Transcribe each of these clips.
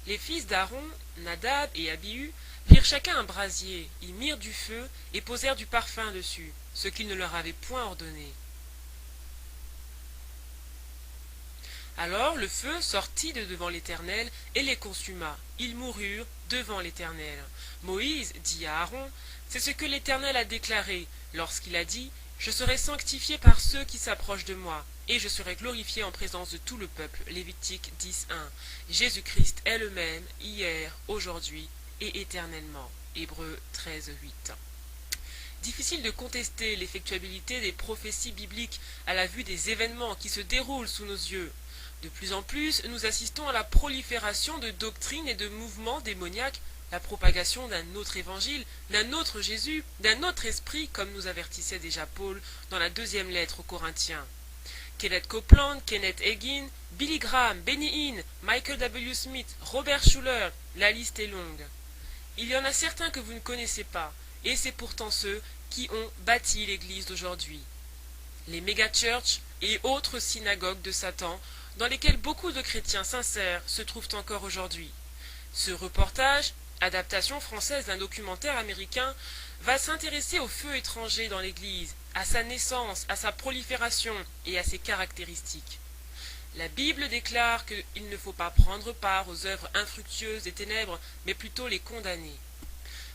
Les fils d'Aaron, Nadab et Abihu, prirent chacun un brasier, y mirent du feu et posèrent du parfum dessus, ce qu'il ne leur avait point ordonné. Alors le feu sortit de devant l'Éternel et les consuma. Ils moururent devant l'Éternel. Moïse dit à Aaron, c'est ce que l'Éternel a déclaré, lorsqu'il a dit, je serai sanctifié par ceux qui s'approchent de moi, et je serai glorifié en présence de tout le peuple. Lévitique 10.1. Jésus-Christ est le même, hier, aujourd'hui et éternellement. Hébreux 13.8. Difficile de contester l'effectuabilité des prophéties bibliques à la vue des événements qui se déroulent sous nos yeux. De plus en plus, nous assistons à la prolifération de doctrines et de mouvements démoniaques, la propagation d'un autre évangile, d'un autre Jésus, d'un autre esprit, comme nous avertissait déjà Paul dans la 2e lettre aux Corinthiens. Kenneth Copeland, Kenneth Hagin, Billy Graham, Benny Hinn, Michael W. Smith, Robert Schuller, la liste est longue. Il y en a certains que vous ne connaissez pas, et c'est pourtant ceux qui ont bâti l'Église d'aujourd'hui. Les méga-churches et autres synagogues de Satan, dans lesquelles beaucoup de chrétiens sincères se trouvent encore aujourd'hui. Ce reportage, adaptation française d'un documentaire américain, va s'intéresser au feu étranger dans l'Église, à sa naissance, à sa prolifération et à ses caractéristiques. La Bible déclare qu'il ne faut pas prendre part aux œuvres infructueuses des ténèbres, mais plutôt les condamner.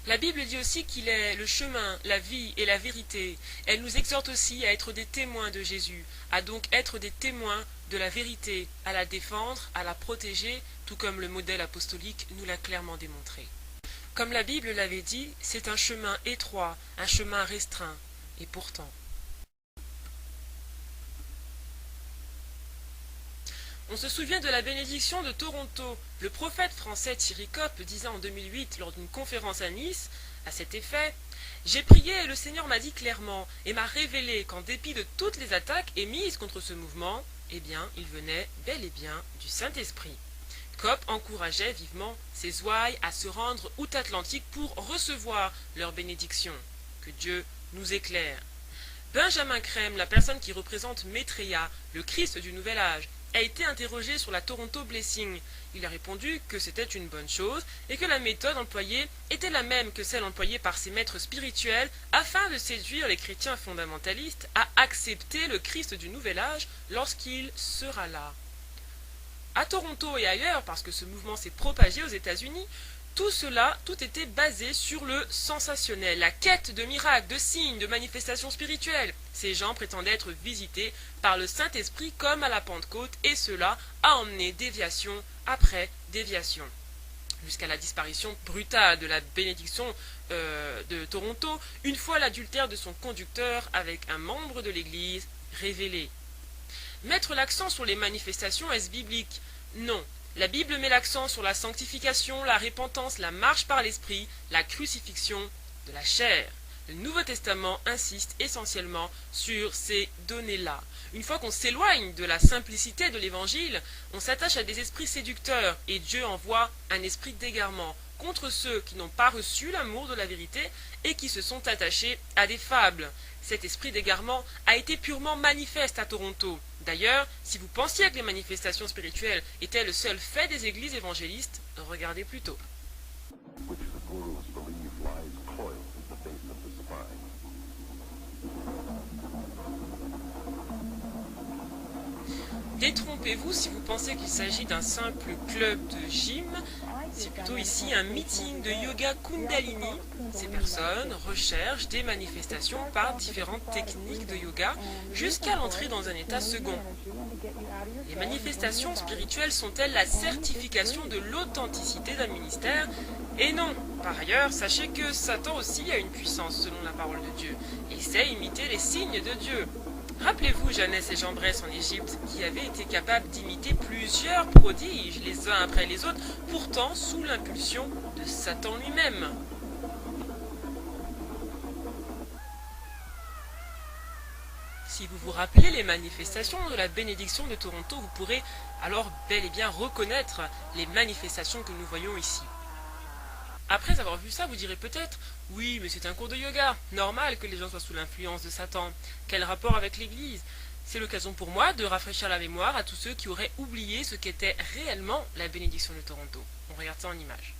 La Bible dit aussi qu'il est le chemin, la vie et la vérité. Elle nous exhorte aussi à être des témoins de Jésus, à donc être des témoins de la vérité, à la défendre, à la protéger, tout comme le modèle apostolique nous l'a clairement démontré. Comme la Bible l'avait dit, c'est un chemin étroit, un chemin restreint, et pourtant. On se souvient de la bénédiction de Toronto. Le prophète français Thierry Copp disait en 2008 lors d'une conférence à Nice, à cet effet, « J'ai prié et le Seigneur m'a dit clairement et m'a révélé qu'en dépit de toutes les attaques émises contre ce mouvement, eh bien, il venait bel et bien du Saint-Esprit. » Copp encourageait vivement ses ouailles à se rendre outre-Atlantique pour recevoir leur bénédiction. Que Dieu nous éclaire. Benjamin Crème, la personne qui représente Maitreya, le Christ du Nouvel Âge, a été interrogé sur la Toronto Blessing. Il a répondu que c'était une bonne chose et que la méthode employée était la même que celle employée par ses maîtres spirituels afin de séduire les chrétiens fondamentalistes à accepter le Christ du Nouvel Âge lorsqu'il sera là. À Toronto et ailleurs, parce que ce mouvement s'est propagé aux États-Unis, tout était basé sur le sensationnel, la quête de miracles, de signes, de manifestations spirituelles. Ces gens prétendaient être visités par le Saint-Esprit comme à la Pentecôte, et cela a emmené déviation après déviation. Jusqu'à la disparition brutale de la bénédiction de Toronto, une fois l'adultère de son conducteur avec un membre de l'Église révélé. Mettre l'accent sur les manifestations, est-ce biblique? Non. La Bible met l'accent sur la sanctification, la repentance, la marche par l'esprit, la crucifixion de la chair. Le Nouveau Testament insiste essentiellement sur ces données-là. Une fois qu'on s'éloigne de la simplicité de l'Évangile, on s'attache à des esprits séducteurs et Dieu envoie un esprit d'égarement contre ceux qui n'ont pas reçu l'amour de la vérité et qui se sont attachés à des fables. Cet esprit d'égarement a été purement manifeste à Toronto. D'ailleurs, si vous pensiez que les manifestations spirituelles étaient le seul fait des églises évangélistes, regardez plutôt. Détrompez-vous si vous pensez qu'il s'agit d'un simple club de gym. C'est plutôt ici un meeting de yoga Kundalini. Ces personnes recherchent des manifestations par différentes techniques de yoga jusqu'à l'entrée dans un état second. Les manifestations spirituelles sont-elles la certification de l'authenticité d'un ministère? Et non. Par ailleurs, sachez que Satan aussi a une puissance selon la parole de Dieu et sait imiter les signes de Dieu. Rappelez-vous Jeannès et Jambres en Égypte, qui avaient été capables d'imiter plusieurs prodiges les uns après les autres, pourtant sous l'impulsion de Satan lui-même. Si vous vous rappelez les manifestations de la bénédiction de Toronto, vous pourrez alors bel et bien reconnaître les manifestations que nous voyons ici. Après avoir vu ça, vous direz peut-être « Oui, mais c'est un cours de yoga, normal que les gens soient sous l'influence de Satan. Quel rapport avec l'Église ?» C'est l'occasion pour moi de rafraîchir la mémoire à tous ceux qui auraient oublié ce qu'était réellement la bénédiction de Toronto. On regarde ça en images.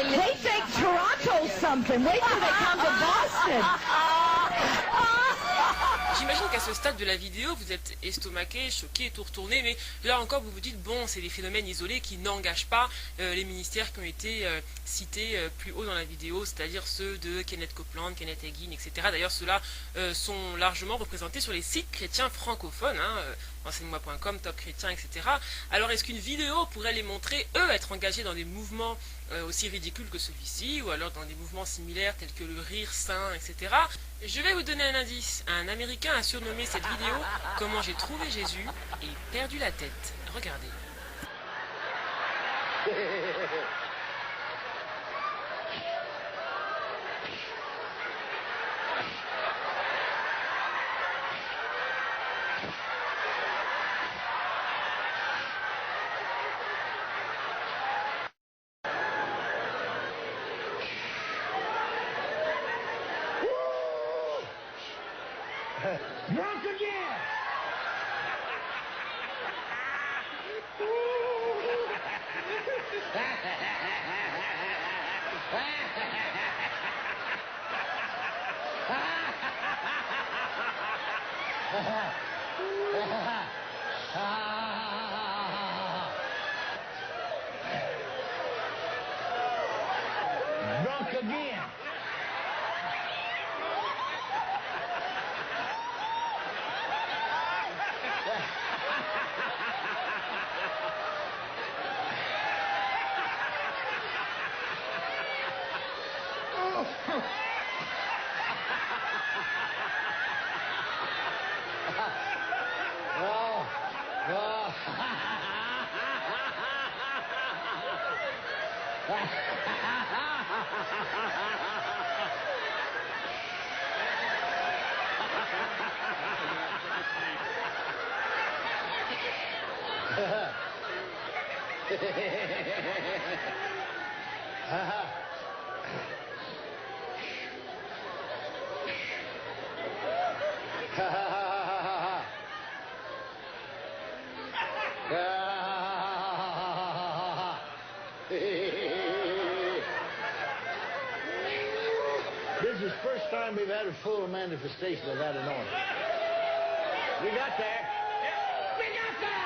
They think Toronto's something. Wait till they come to Boston. J'imagine qu'à ce stade de la vidéo, vous êtes estomaqué, choqué, tout retourné, mais là encore, vous vous dites, bon, c'est des phénomènes isolés qui n'engagent pas les ministères qui ont été cités plus haut dans la vidéo, c'est-à-dire ceux de Kenneth Copeland, Kenneth Hagin, etc. D'ailleurs, ceux-là sont largement représentés sur les sites chrétiens francophones, enseigne-moi.com, Top Chrétien, etc. Alors, est-ce qu'une vidéo pourrait les montrer, eux, être engagés dans des mouvements aussi ridicules que celui-ci, ou alors dans des mouvements similaires tels que le rire sain, etc. Je vais vous donner un indice. Un Américain a surnommé cette vidéo « Comment j'ai trouvé Jésus et perdu la tête ». Regardez. Drunk again! Drunk again! This is the first time we've had a full manifestation of that anointing. We got there. We got there!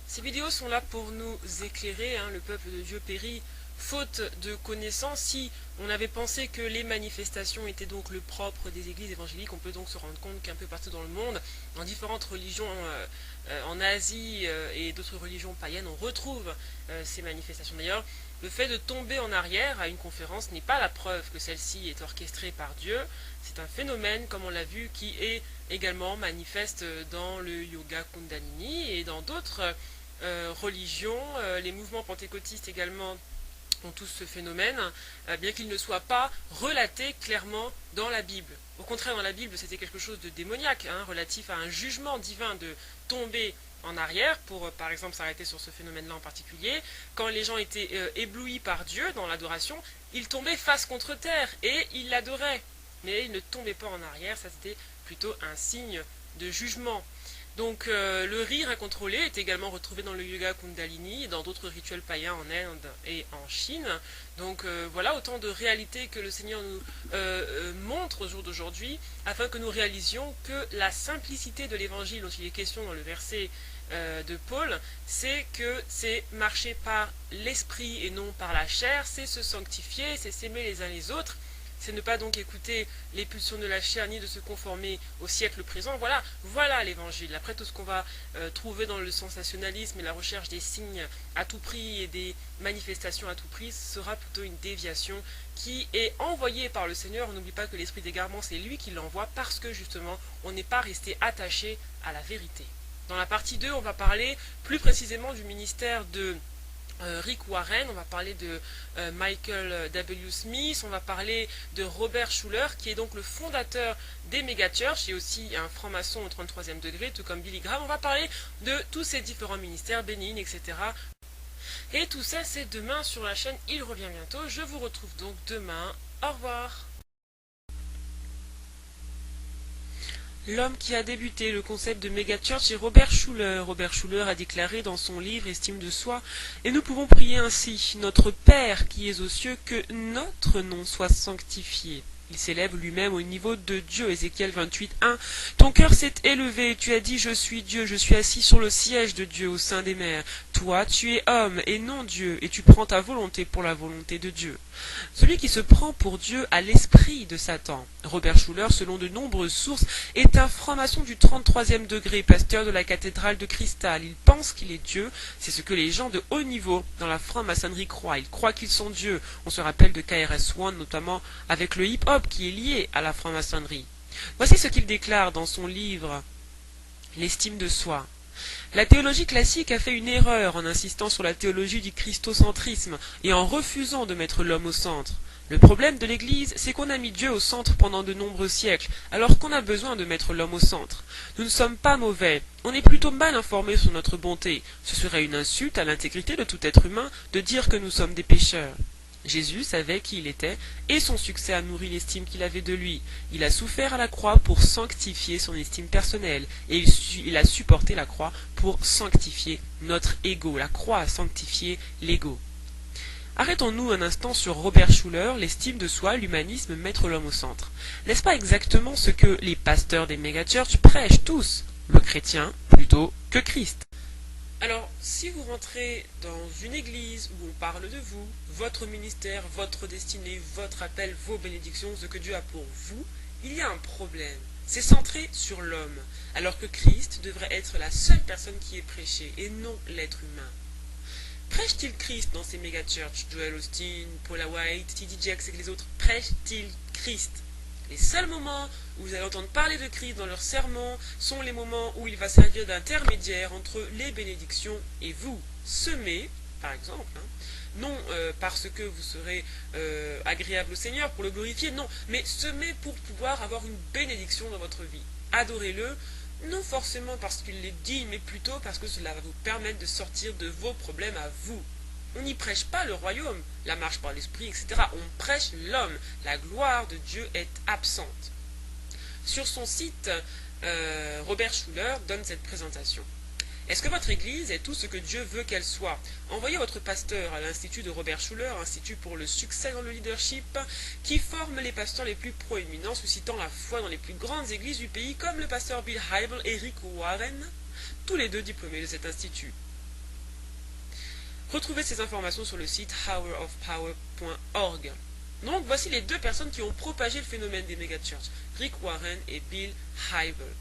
Ces vidéos sont là pour nous éclairer, le peuple de Dieu périt faute de connaissances. Si on avait pensé que les manifestations étaient donc le propre des églises évangéliques, on peut donc se rendre compte qu'un peu partout dans le monde, dans différentes religions, en Asie et d'autres religions païennes, on retrouve ces manifestations. D'ailleurs, le fait de tomber en arrière à une conférence n'est pas la preuve que celle-ci est orchestrée par Dieu. C'est un phénomène, comme on l'a vu, qui est également manifeste dans le yoga Kundalini et dans d'autres religions. Les mouvements pentecôtistes également ont tous ce phénomène, bien qu'il ne soit pas relaté clairement dans la Bible. Au contraire, dans la Bible, c'était quelque chose de démoniaque, relatif à un jugement divin de tomber en arrière, pour par exemple s'arrêter sur ce phénomène-là en particulier. Quand les gens étaient éblouis par Dieu dans l'adoration, ils tombaient face contre terre et ils l'adoraient. Mais ils ne tombaient pas en arrière, ça c'était plutôt un signe de jugement. Donc le rire incontrôlé est également retrouvé dans le yoga Kundalini et dans d'autres rituels païens en Inde et en Chine. Donc voilà autant de réalités que le Seigneur nous montre au jour d'aujourd'hui, afin que nous réalisions que la simplicité de l'évangile dont il est question dans le verset de Paul, c'est que c'est marcher par l'esprit et non par la chair, c'est se sanctifier, c'est s'aimer les uns les autres, c'est ne pas donc écouter les pulsions de la chair ni de se conformer au siècle présent. Voilà l'évangile. Après tout ce qu'on va trouver dans le sensationnalisme et la recherche des signes à tout prix et des manifestations à tout prix sera plutôt une déviation qui est envoyée par le Seigneur. On n'oublie pas que l'esprit d'égarement, c'est lui qui l'envoie parce que justement on n'est pas resté attaché à la vérité. Dans la partie 2, on va parler plus précisément du ministère de Rick Warren, on va parler de Michael W. Smith, on va parler de Robert Schuller, qui est donc le fondateur des megachurches et aussi un franc-maçon au 33e degré, tout comme Billy Graham. On va parler de tous ces différents ministères, bénignes, etc. Et tout ça, c'est demain sur la chaîne Il revient bientôt. Je vous retrouve donc demain. Au revoir. L'homme qui a débuté le concept de megachurch est Robert Schuller. Robert Schuller a déclaré dans son livre Estime de soi, et nous pouvons prier ainsi, notre Père qui es aux cieux, que notre nom soit sanctifié. Il s'élève lui-même au niveau de Dieu. Ézéchiel 28:1. Ton cœur s'est élevé, tu as dit je suis Dieu, je suis assis sur le siège de Dieu au sein des mers. Toi, tu es homme et non Dieu, et tu prends ta volonté pour la volonté de Dieu. Celui qui se prend pour Dieu a l'esprit de Satan. Robert Schuller, selon de nombreuses sources, est un franc-maçon du 33e degré, pasteur de la cathédrale de Cristal. Il pense qu'il est Dieu, c'est ce que les gens de haut niveau dans la franc-maçonnerie croient. Ils croient qu'ils sont Dieu. On se rappelle de KRS-One, notamment avec le hip-hop qui est lié à la franc-maçonnerie. Voici ce qu'il déclare dans son livre L'estime de soi. La théologie classique a fait une erreur en insistant sur la théologie du christocentrisme et en refusant de mettre l'homme au centre. Le problème de l'Église, c'est qu'on a mis Dieu au centre pendant de nombreux siècles, alors qu'on a besoin de mettre l'homme au centre. Nous ne sommes pas mauvais, on est plutôt mal informés sur notre bonté. Ce serait une insulte à l'intégrité de tout être humain de dire que nous sommes des pécheurs. Jésus savait qui il était, et son succès a nourri l'estime qu'il avait de lui. Il a souffert à la croix pour sanctifier son estime personnelle, et il a supporté la croix pour sanctifier notre ego. La croix a sanctifié l'ego. Arrêtons-nous un instant sur Robert Schuller, l'estime de soi, l'humanisme, mettre l'homme au centre. N'est-ce pas exactement ce que les pasteurs des megachurches prêchent tous, le chrétien plutôt que Christ? Alors, si vous rentrez dans une église où on parle de vous, votre ministère, votre destinée, votre appel, vos bénédictions, ce que Dieu a pour vous, il y a un problème. C'est centré sur l'homme, alors que Christ devrait être la seule personne qui est prêchée, et non l'être humain. Prêche-t-il Christ dans ces méga-churches? Joel Osteen, Paula White, T.D. Jakes et les autres, prêchent-ils Christ? Les seuls moments où vous allez entendre parler de Christ dans leurs sermons sont les moments où il va servir d'intermédiaire entre les bénédictions et vous. Semez, par exemple, non parce que vous serez agréable au Seigneur pour le glorifier, non, mais semez pour pouvoir avoir une bénédiction dans votre vie. Adorez-le, non forcément parce qu'il est digne, mais plutôt parce que cela va vous permettre de sortir de vos problèmes à vous. On n'y prêche pas le royaume, la marche par l'esprit, etc. On prêche l'homme. La gloire de Dieu est absente. Sur son site, Robert Schuller donne cette présentation. Est-ce que votre église est tout ce que Dieu veut qu'elle soit? Envoyez votre pasteur à l'institut de Robert Schuller, institut pour le succès dans le leadership, qui forme les pasteurs les plus proéminents, suscitant la foi dans les plus grandes églises du pays, comme le pasteur Bill Hybels et Rick Warren, tous les deux diplômés de cet institut. Retrouvez ces informations sur le site hourofpower.org. Donc voici les deux personnes qui ont propagé le phénomène des megachurches, Rick Warren et Bill Hybels.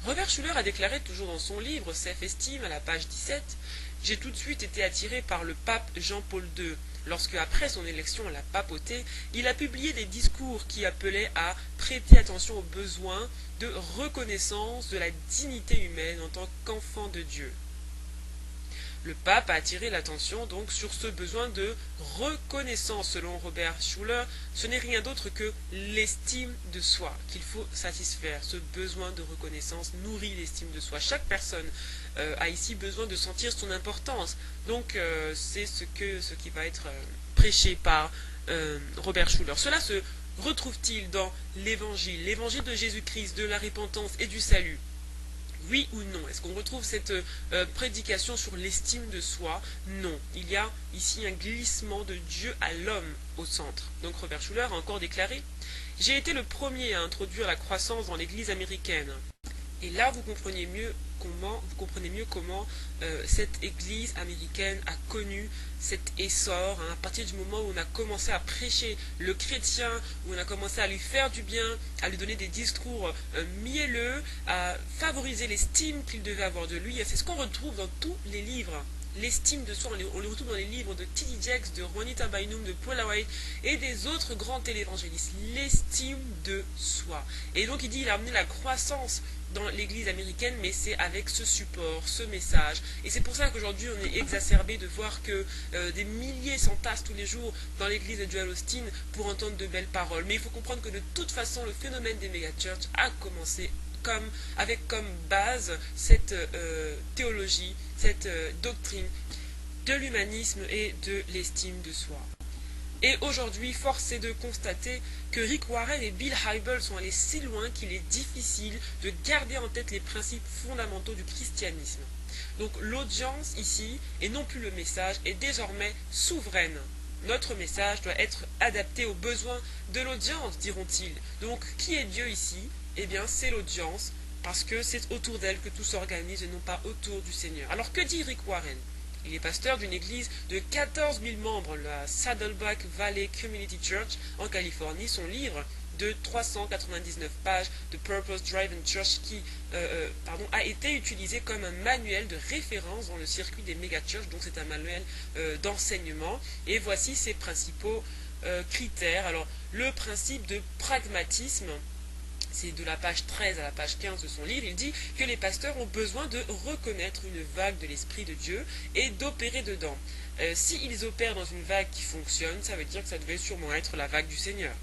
Robert Schuller a déclaré toujours dans son livre Self-Esteem à la page 17 « J'ai tout de suite été attiré par le pape Jean-Paul II, lorsque après son élection à la papauté, il a publié des discours qui appelaient à prêter attention aux besoins de reconnaissance de la dignité humaine en tant qu'enfant de Dieu. » Le pape a attiré l'attention donc sur ce besoin de reconnaissance. Selon Robert Schuller, ce n'est rien d'autre que l'estime de soi qu'il faut satisfaire. Ce besoin de reconnaissance nourrit l'estime de soi. Chaque personne a ici besoin de sentir son importance. Donc c'est ce qui va être prêché par Robert Schuller. Cela se retrouve-t-il dans l'évangile de Jésus-Christ, de la repentance et du salut? Oui ou non? Est-ce qu'on retrouve cette prédication sur l'estime de soi? Non. Il y a ici un glissement de Dieu à l'homme au centre. Donc Robert Schuller a encore déclaré « J'ai été le premier à introduire la croissance dans l'Église américaine. Et là, vous comprenez mieux vous comprenez mieux comment cette église américaine a connu cet essor, hein, à partir du moment où on a commencé à prêcher le chrétien, où on a commencé à lui faire du bien, à lui donner des discours mielleux, à favoriser l'estime qu'il devait avoir de lui. Et c'est ce qu'on retrouve dans tous les livres. L'estime de soi, on le retrouve dans les livres de T.D. Jakes, de Juanita Bynum, de Paula White et des autres grands télévangélistes. L'estime de soi. Et donc il dit il a amené la croissance dans l'église américaine, mais c'est avec ce support, ce message. Et c'est pour ça qu'aujourd'hui on est exacerbé de voir que des milliers s'entassent tous les jours dans l'église de Joel Osteen pour entendre de belles paroles. Mais il faut comprendre que de toute façon le phénomène des megachurches a commencé avec comme base cette théologie, cette doctrine de l'humanisme et de l'estime de soi. Et aujourd'hui, force est de constater que Rick Warren et Bill Hybels sont allés si loin qu'il est difficile de garder en tête les principes fondamentaux du christianisme. Donc l'audience ici, et non plus le message, est désormais souveraine. Notre message doit être adapté aux besoins de l'audience, diront-ils. Donc qui est Dieu ici ? Eh bien c'est l'audience, parce que c'est autour d'elle que tout s'organise et non pas autour du Seigneur. Alors que dit Rick Warren ? Il est pasteur d'une église de 14 000 membres, la Saddleback Valley Community Church en Californie. Son livre de 399 pages, The Purpose Driven Church, qui a été utilisé comme un manuel de référence dans le circuit des megachurches, donc c'est un manuel d'enseignement. Et voici ses principaux critères. Alors, le principe de pragmatisme, c'est de la page 13 à la page 15 de son livre, il dit que les pasteurs ont besoin de reconnaître une vague de l'Esprit de Dieu et d'opérer dedans. S'ils opèrent dans une vague qui fonctionne, ça veut dire que ça devait sûrement être la vague du Seigneur.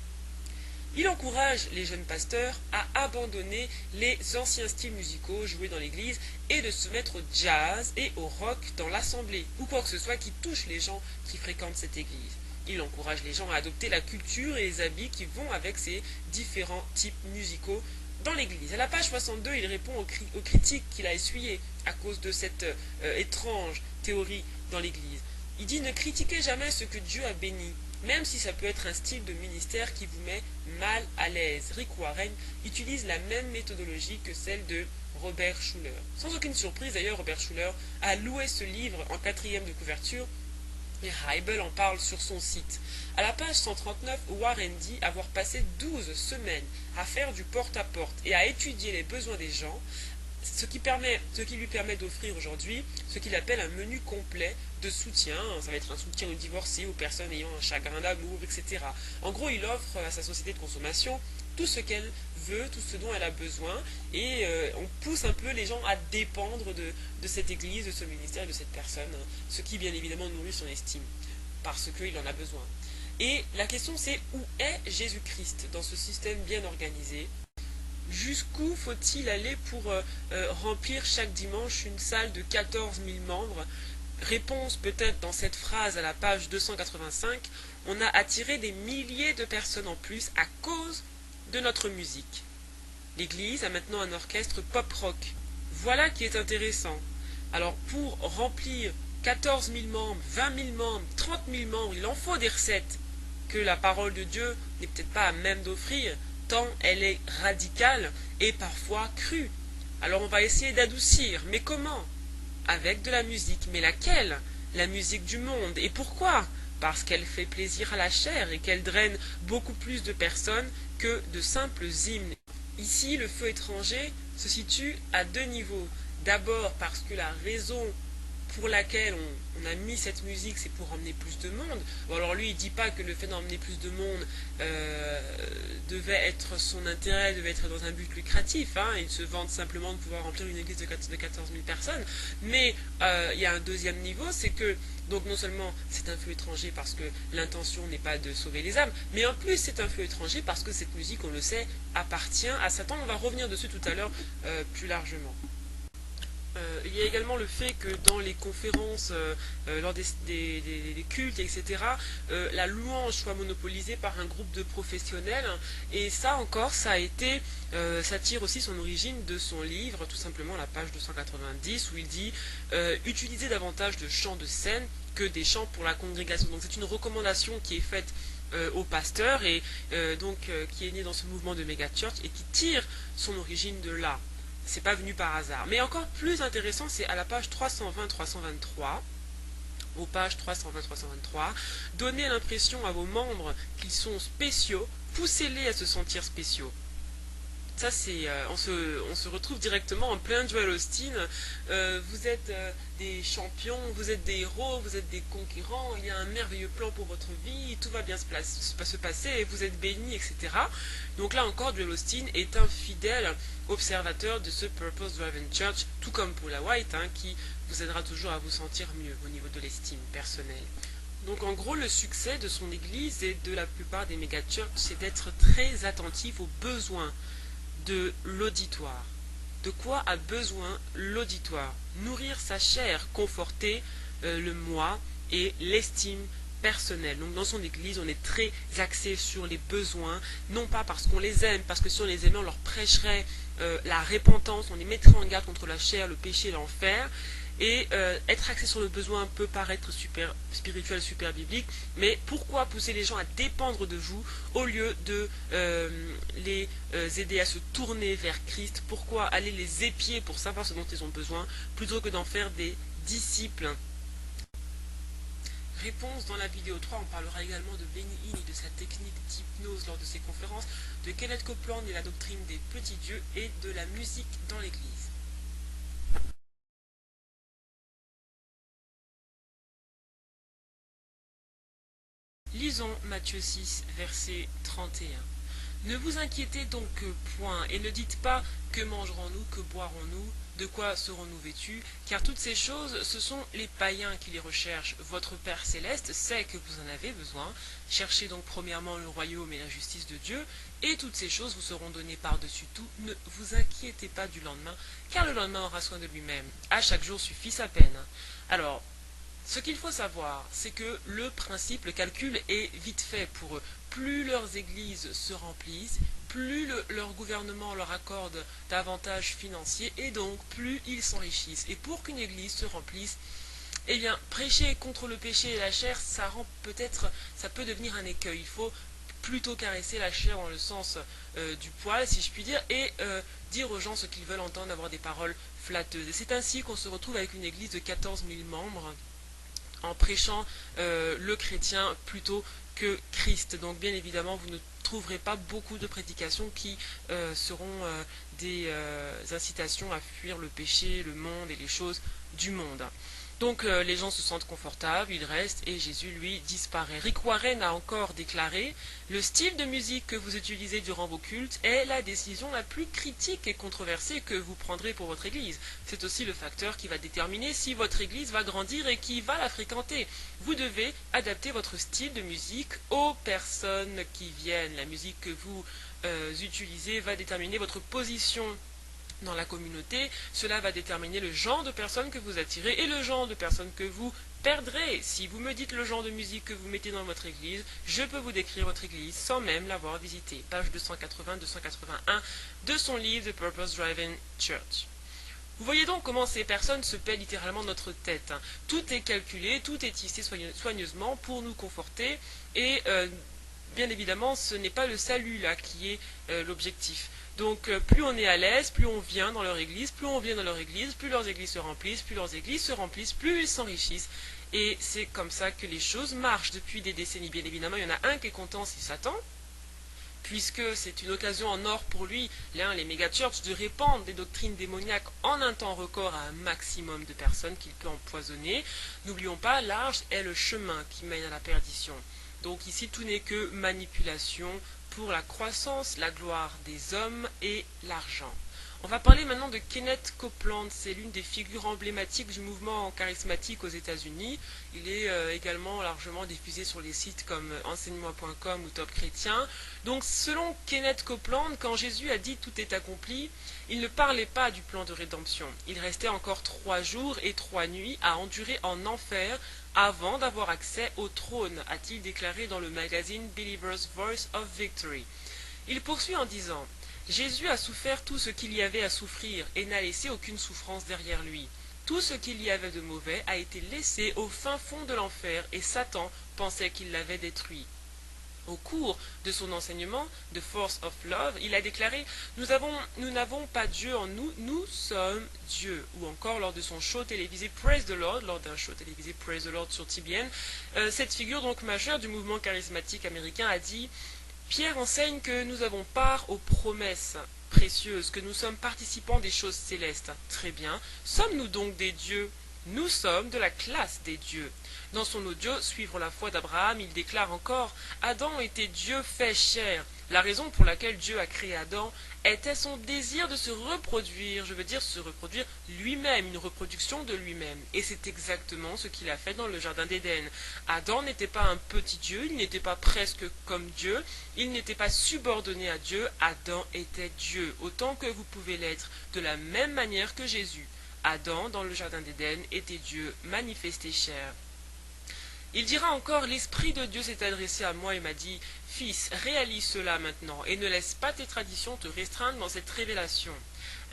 Il encourage les jeunes pasteurs à abandonner les anciens styles musicaux joués dans l'église et de se mettre au jazz et au rock dans l'assemblée, ou quoi que ce soit qui touche les gens qui fréquentent cette église. Il encourage les gens à adopter la culture et les habits qui vont avec ces différents types musicaux dans l'église. À la page 62, il répond aux critiques qu'il a essuyées à cause de cette étrange théorie dans l'église. Il dit « Ne critiquez jamais ce que Dieu a béni, même si ça peut être un style de ministère qui vous met mal à l'aise. » Rick Warren utilise la même méthodologie que celle de Robert Schuller. Sans aucune surprise d'ailleurs, Robert Schuller a loué ce livre en 4e de couverture. Et Hybels en parle sur son site. À la page 139, Warren dit avoir passé 12 semaines à faire du porte-à-porte et à étudier les besoins des gens, ce qui lui permet d'offrir aujourd'hui ce qu'il appelle un menu complet de soutien. Ça va être un soutien aux divorcés, aux personnes ayant un chagrin d'amour, etc. En gros, il offre à sa société de consommation tout ce qu'elle veut, tout ce dont elle a besoin, et on pousse un peu les gens à dépendre de cette église, de ce ministère, de cette personne, hein, ce qui bien évidemment nourrit son estime, parce qu'il en a besoin. Et la question c'est, où est Jésus-Christ dans ce système bien organisé ? Jusqu'où faut-il aller pour remplir chaque dimanche une salle de 14 000 membres ? Réponse peut-être dans cette phrase à la page 285, on a attiré des milliers de personnes en plus à cause de notre musique. L'église a maintenant un orchestre pop-rock. Voilà qui est intéressant. Alors pour remplir 14 000 membres, 20 000 membres, 30 000 membres, il en faut des recettes que la parole de Dieu n'est peut-être pas à même d'offrir, tant elle est radicale et parfois crue. Alors on va essayer d'adoucir, mais comment ? Avec de la musique. Mais laquelle ? La musique du monde. Et pourquoi ? Parce qu'elle fait plaisir à la chair et qu'elle draine beaucoup plus de personnes que de simples hymnes. Ici, le feu étranger se situe à deux niveaux. D'abord parce que la raison pour laquelle on a mis cette musique, c'est pour emmener plus de monde. Bon, alors lui, il ne dit pas que le fait d'emmener plus de monde devait être son intérêt, devait être dans un but lucratif. Hein. Il se vante simplement de pouvoir remplir une église de 14 000 personnes. Mais il y a un deuxième niveau, c'est que donc non seulement c'est un feu étranger parce que l'intention n'est pas de sauver les âmes, mais en plus c'est un feu étranger parce que cette musique, on le sait, appartient à Satan. On va revenir dessus tout à l'heure plus largement. Il y a également le fait que dans les conférences, lors des cultes, etc., la louange soit monopolisée par un groupe de professionnels. Et ça encore, ça tire aussi son origine de son livre, tout simplement la page 290, où il dit « Utilisez davantage de chants de scène que des chants pour la congrégation ». Donc c'est une recommandation qui est faite au pasteur et qui est né dans ce mouvement de megachurch et qui tire son origine de là. c'est pas venu par hasard. Mais encore plus intéressant, c'est à la page 320-323, aux pages 320-323, donnez l'impression à vos membres qu'ils sont spéciaux, poussez-les à se sentir spéciaux. Ça, c'est, on se retrouve directement en plein Joel Osteen. Vous êtes des champions, vous êtes des héros, vous êtes des conquérants, il y a un merveilleux plan pour votre vie, tout va bien se passer, et vous êtes bénis, etc. Donc là encore, Joel Osteen est un fidèle observateur de ce Purpose Driven Church, tout comme Paula White, qui vous aidera toujours à vous sentir mieux au niveau de l'estime personnelle. Donc en gros, le succès de son église et de la plupart des méga-churches, c'est d'être très attentif aux besoins de l'auditoire. De quoi a besoin l'auditoire? Nourrir sa chair, conforter le moi et l'estime personnelle. Donc dans son église, on est très axé sur les besoins, non pas parce qu'on les aime, parce que si on les aimait, on leur prêcherait la repentance, on les mettrait en garde contre la chair, le péché et l'enfer. Et être axé sur le besoin peut paraître super spirituel, super biblique, mais pourquoi pousser les gens à dépendre de vous au lieu de les aider à se tourner vers Christ? Pourquoi aller les épier pour savoir ce dont ils ont besoin plutôt que d'en faire des disciples? Réponse dans la vidéo 3, on parlera également de Benny Hinn et de sa technique d'hypnose lors de ses conférences, de Kenneth Copeland et la doctrine des petits dieux et de la musique dans l'église. Lisons Matthieu 6, verset 31. Ne vous inquiétez donc point, et ne dites pas que mangerons-nous, que boirons-nous, de quoi serons-nous vêtus, car toutes ces choses, ce sont les païens qui les recherchent. Votre Père Céleste sait que vous en avez besoin. Cherchez donc premièrement le royaume et la justice de Dieu, et toutes ces choses vous seront données par-dessus tout. Ne vous inquiétez pas du lendemain, car le lendemain aura soin de lui-même. À chaque jour suffit sa peine. Alors, ce qu'il faut savoir, c'est que le principe, le calcul est vite fait pour eux. Plus leurs églises se remplissent, plus leur gouvernement leur accorde d'avantages financiers, et donc plus ils s'enrichissent. Et pour qu'une église se remplisse, eh bien, prêcher contre le péché et la chair, ça peut devenir un écueil. Il faut plutôt caresser la chair dans le sens du poil, si je puis dire, et dire aux gens ce qu'ils veulent entendre, avoir des paroles flatteuses. Et c'est ainsi qu'on se retrouve avec une église de 14 000 membres, en prêchant le chrétien plutôt que Christ. Donc bien évidemment, vous ne trouverez pas beaucoup de prédications qui seront des incitations à fuir le péché, le monde et les choses du monde. Donc les gens se sentent confortables, ils restent, et Jésus, lui, disparaît. Rick Warren a encore déclaré « Le style de musique que vous utilisez durant vos cultes est la décision la plus critique et controversée que vous prendrez pour votre église. C'est aussi le facteur qui va déterminer si votre église va grandir et qui va la fréquenter. Vous devez adapter votre style de musique aux personnes qui viennent. La musique que vous utilisez va déterminer votre position dans la communauté, cela va déterminer le genre de personnes que vous attirez et le genre de personnes que vous perdrez. Si vous me dites le genre de musique que vous mettez dans votre église, je peux vous décrire votre église sans même l'avoir visitée. Page 280-281 de son livre The Purpose Driven Church. Vous voyez donc comment ces personnes se paient littéralement notre tête. Tout est calculé, tout est tissé soigneusement pour nous conforter, et bien évidemment, ce n'est pas le salut là qui est l'objectif. Donc plus on est à l'aise, plus on vient dans leur église, plus on vient dans leur église, plus leurs églises se remplissent, plus leurs églises se remplissent, plus ils s'enrichissent. Et c'est comme ça que les choses marchent depuis des décennies. Bien évidemment, il y en a un qui est content, c'est Satan, puisque c'est une occasion en or pour lui, les méga-churches, de répandre des doctrines démoniaques en un temps record à un maximum de personnes qu'il peut empoisonner. N'oublions pas, large est le chemin qui mène à la perdition. Donc ici, tout n'est que manipulation pour la croissance, la gloire des hommes et l'argent. On va parler maintenant de Kenneth Copeland. C'est l'une des figures emblématiques du mouvement charismatique aux États-Unis. Il est également largement diffusé sur les sites comme enseignement.com ou Top Chrétien. Donc selon Kenneth Copeland, quand Jésus a dit « tout est accompli », il ne parlait pas du plan de rédemption. Il restait encore 3 jours et 3 nuits à endurer en enfer avant d'avoir accès au trône, a-t-il déclaré dans le magazine Believer's Voice of Victory. Il poursuit en disant « Jésus a souffert tout ce qu'il y avait à souffrir et n'a laissé aucune souffrance derrière lui. Tout ce qu'il y avait de mauvais a été laissé au fin fond de l'enfer et Satan pensait qu'il l'avait détruit. Au cours de son enseignement, The Force of Love, il a déclaré « Nous n'avons pas Dieu en nous, nous sommes Dieu ». Ou encore lors de son show télévisé Praise the Lord, lors d'un show télévisé Praise the Lord sur TBN, cette figure donc majeure du mouvement charismatique américain a dit « Pierre enseigne que nous avons part aux promesses précieuses, que nous sommes participants des choses célestes. Très bien, sommes-nous donc des dieux ? Nous sommes de la classe des dieux. » Dans son audio « Suivre la foi d'Abraham », il déclare encore « Adam était Dieu fait chair. La raison pour laquelle Dieu a créé Adam était son désir de se reproduire, je veux dire se reproduire lui-même, une reproduction de lui-même. Et c'est exactement ce qu'il a fait dans le jardin d'Éden. Adam n'était pas un petit Dieu, il n'était pas presque comme Dieu, il n'était pas subordonné à Dieu, Adam était Dieu, autant que vous pouvez l'être, de la même manière que Jésus. Adam, dans le jardin d'Éden, était Dieu manifesté chair. Il dira encore, l'Esprit de Dieu s'est adressé à moi et m'a dit, « Fils, réalise cela maintenant, et ne laisse pas tes traditions te restreindre dans cette révélation.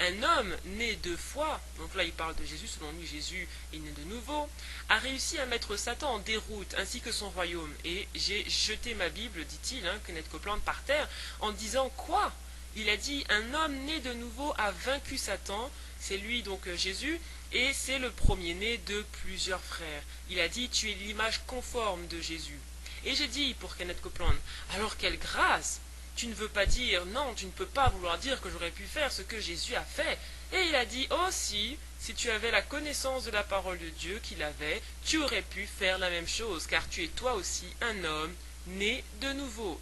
Un homme né deux fois, donc là il parle de Jésus, selon lui Jésus est né de nouveau, a réussi à mettre Satan en déroute, ainsi que son royaume. Et j'ai jeté ma Bible, dit-il, Kenneth Copeland, par terre, en disant, quoi ? Il a dit, un homme né de nouveau a vaincu Satan, c'est lui donc Jésus, et c'est le premier-né de plusieurs frères. Il a dit, tu es l'image conforme de Jésus. Et j'ai dit pour Kenneth Copeland, alors quelle grâce! Tu ne veux pas dire, non, tu ne peux pas vouloir dire que j'aurais pu faire ce que Jésus a fait. Et il a dit, oh si tu avais la connaissance de la parole de Dieu qu'il avait, tu aurais pu faire la même chose, car tu es toi aussi un homme né de nouveau.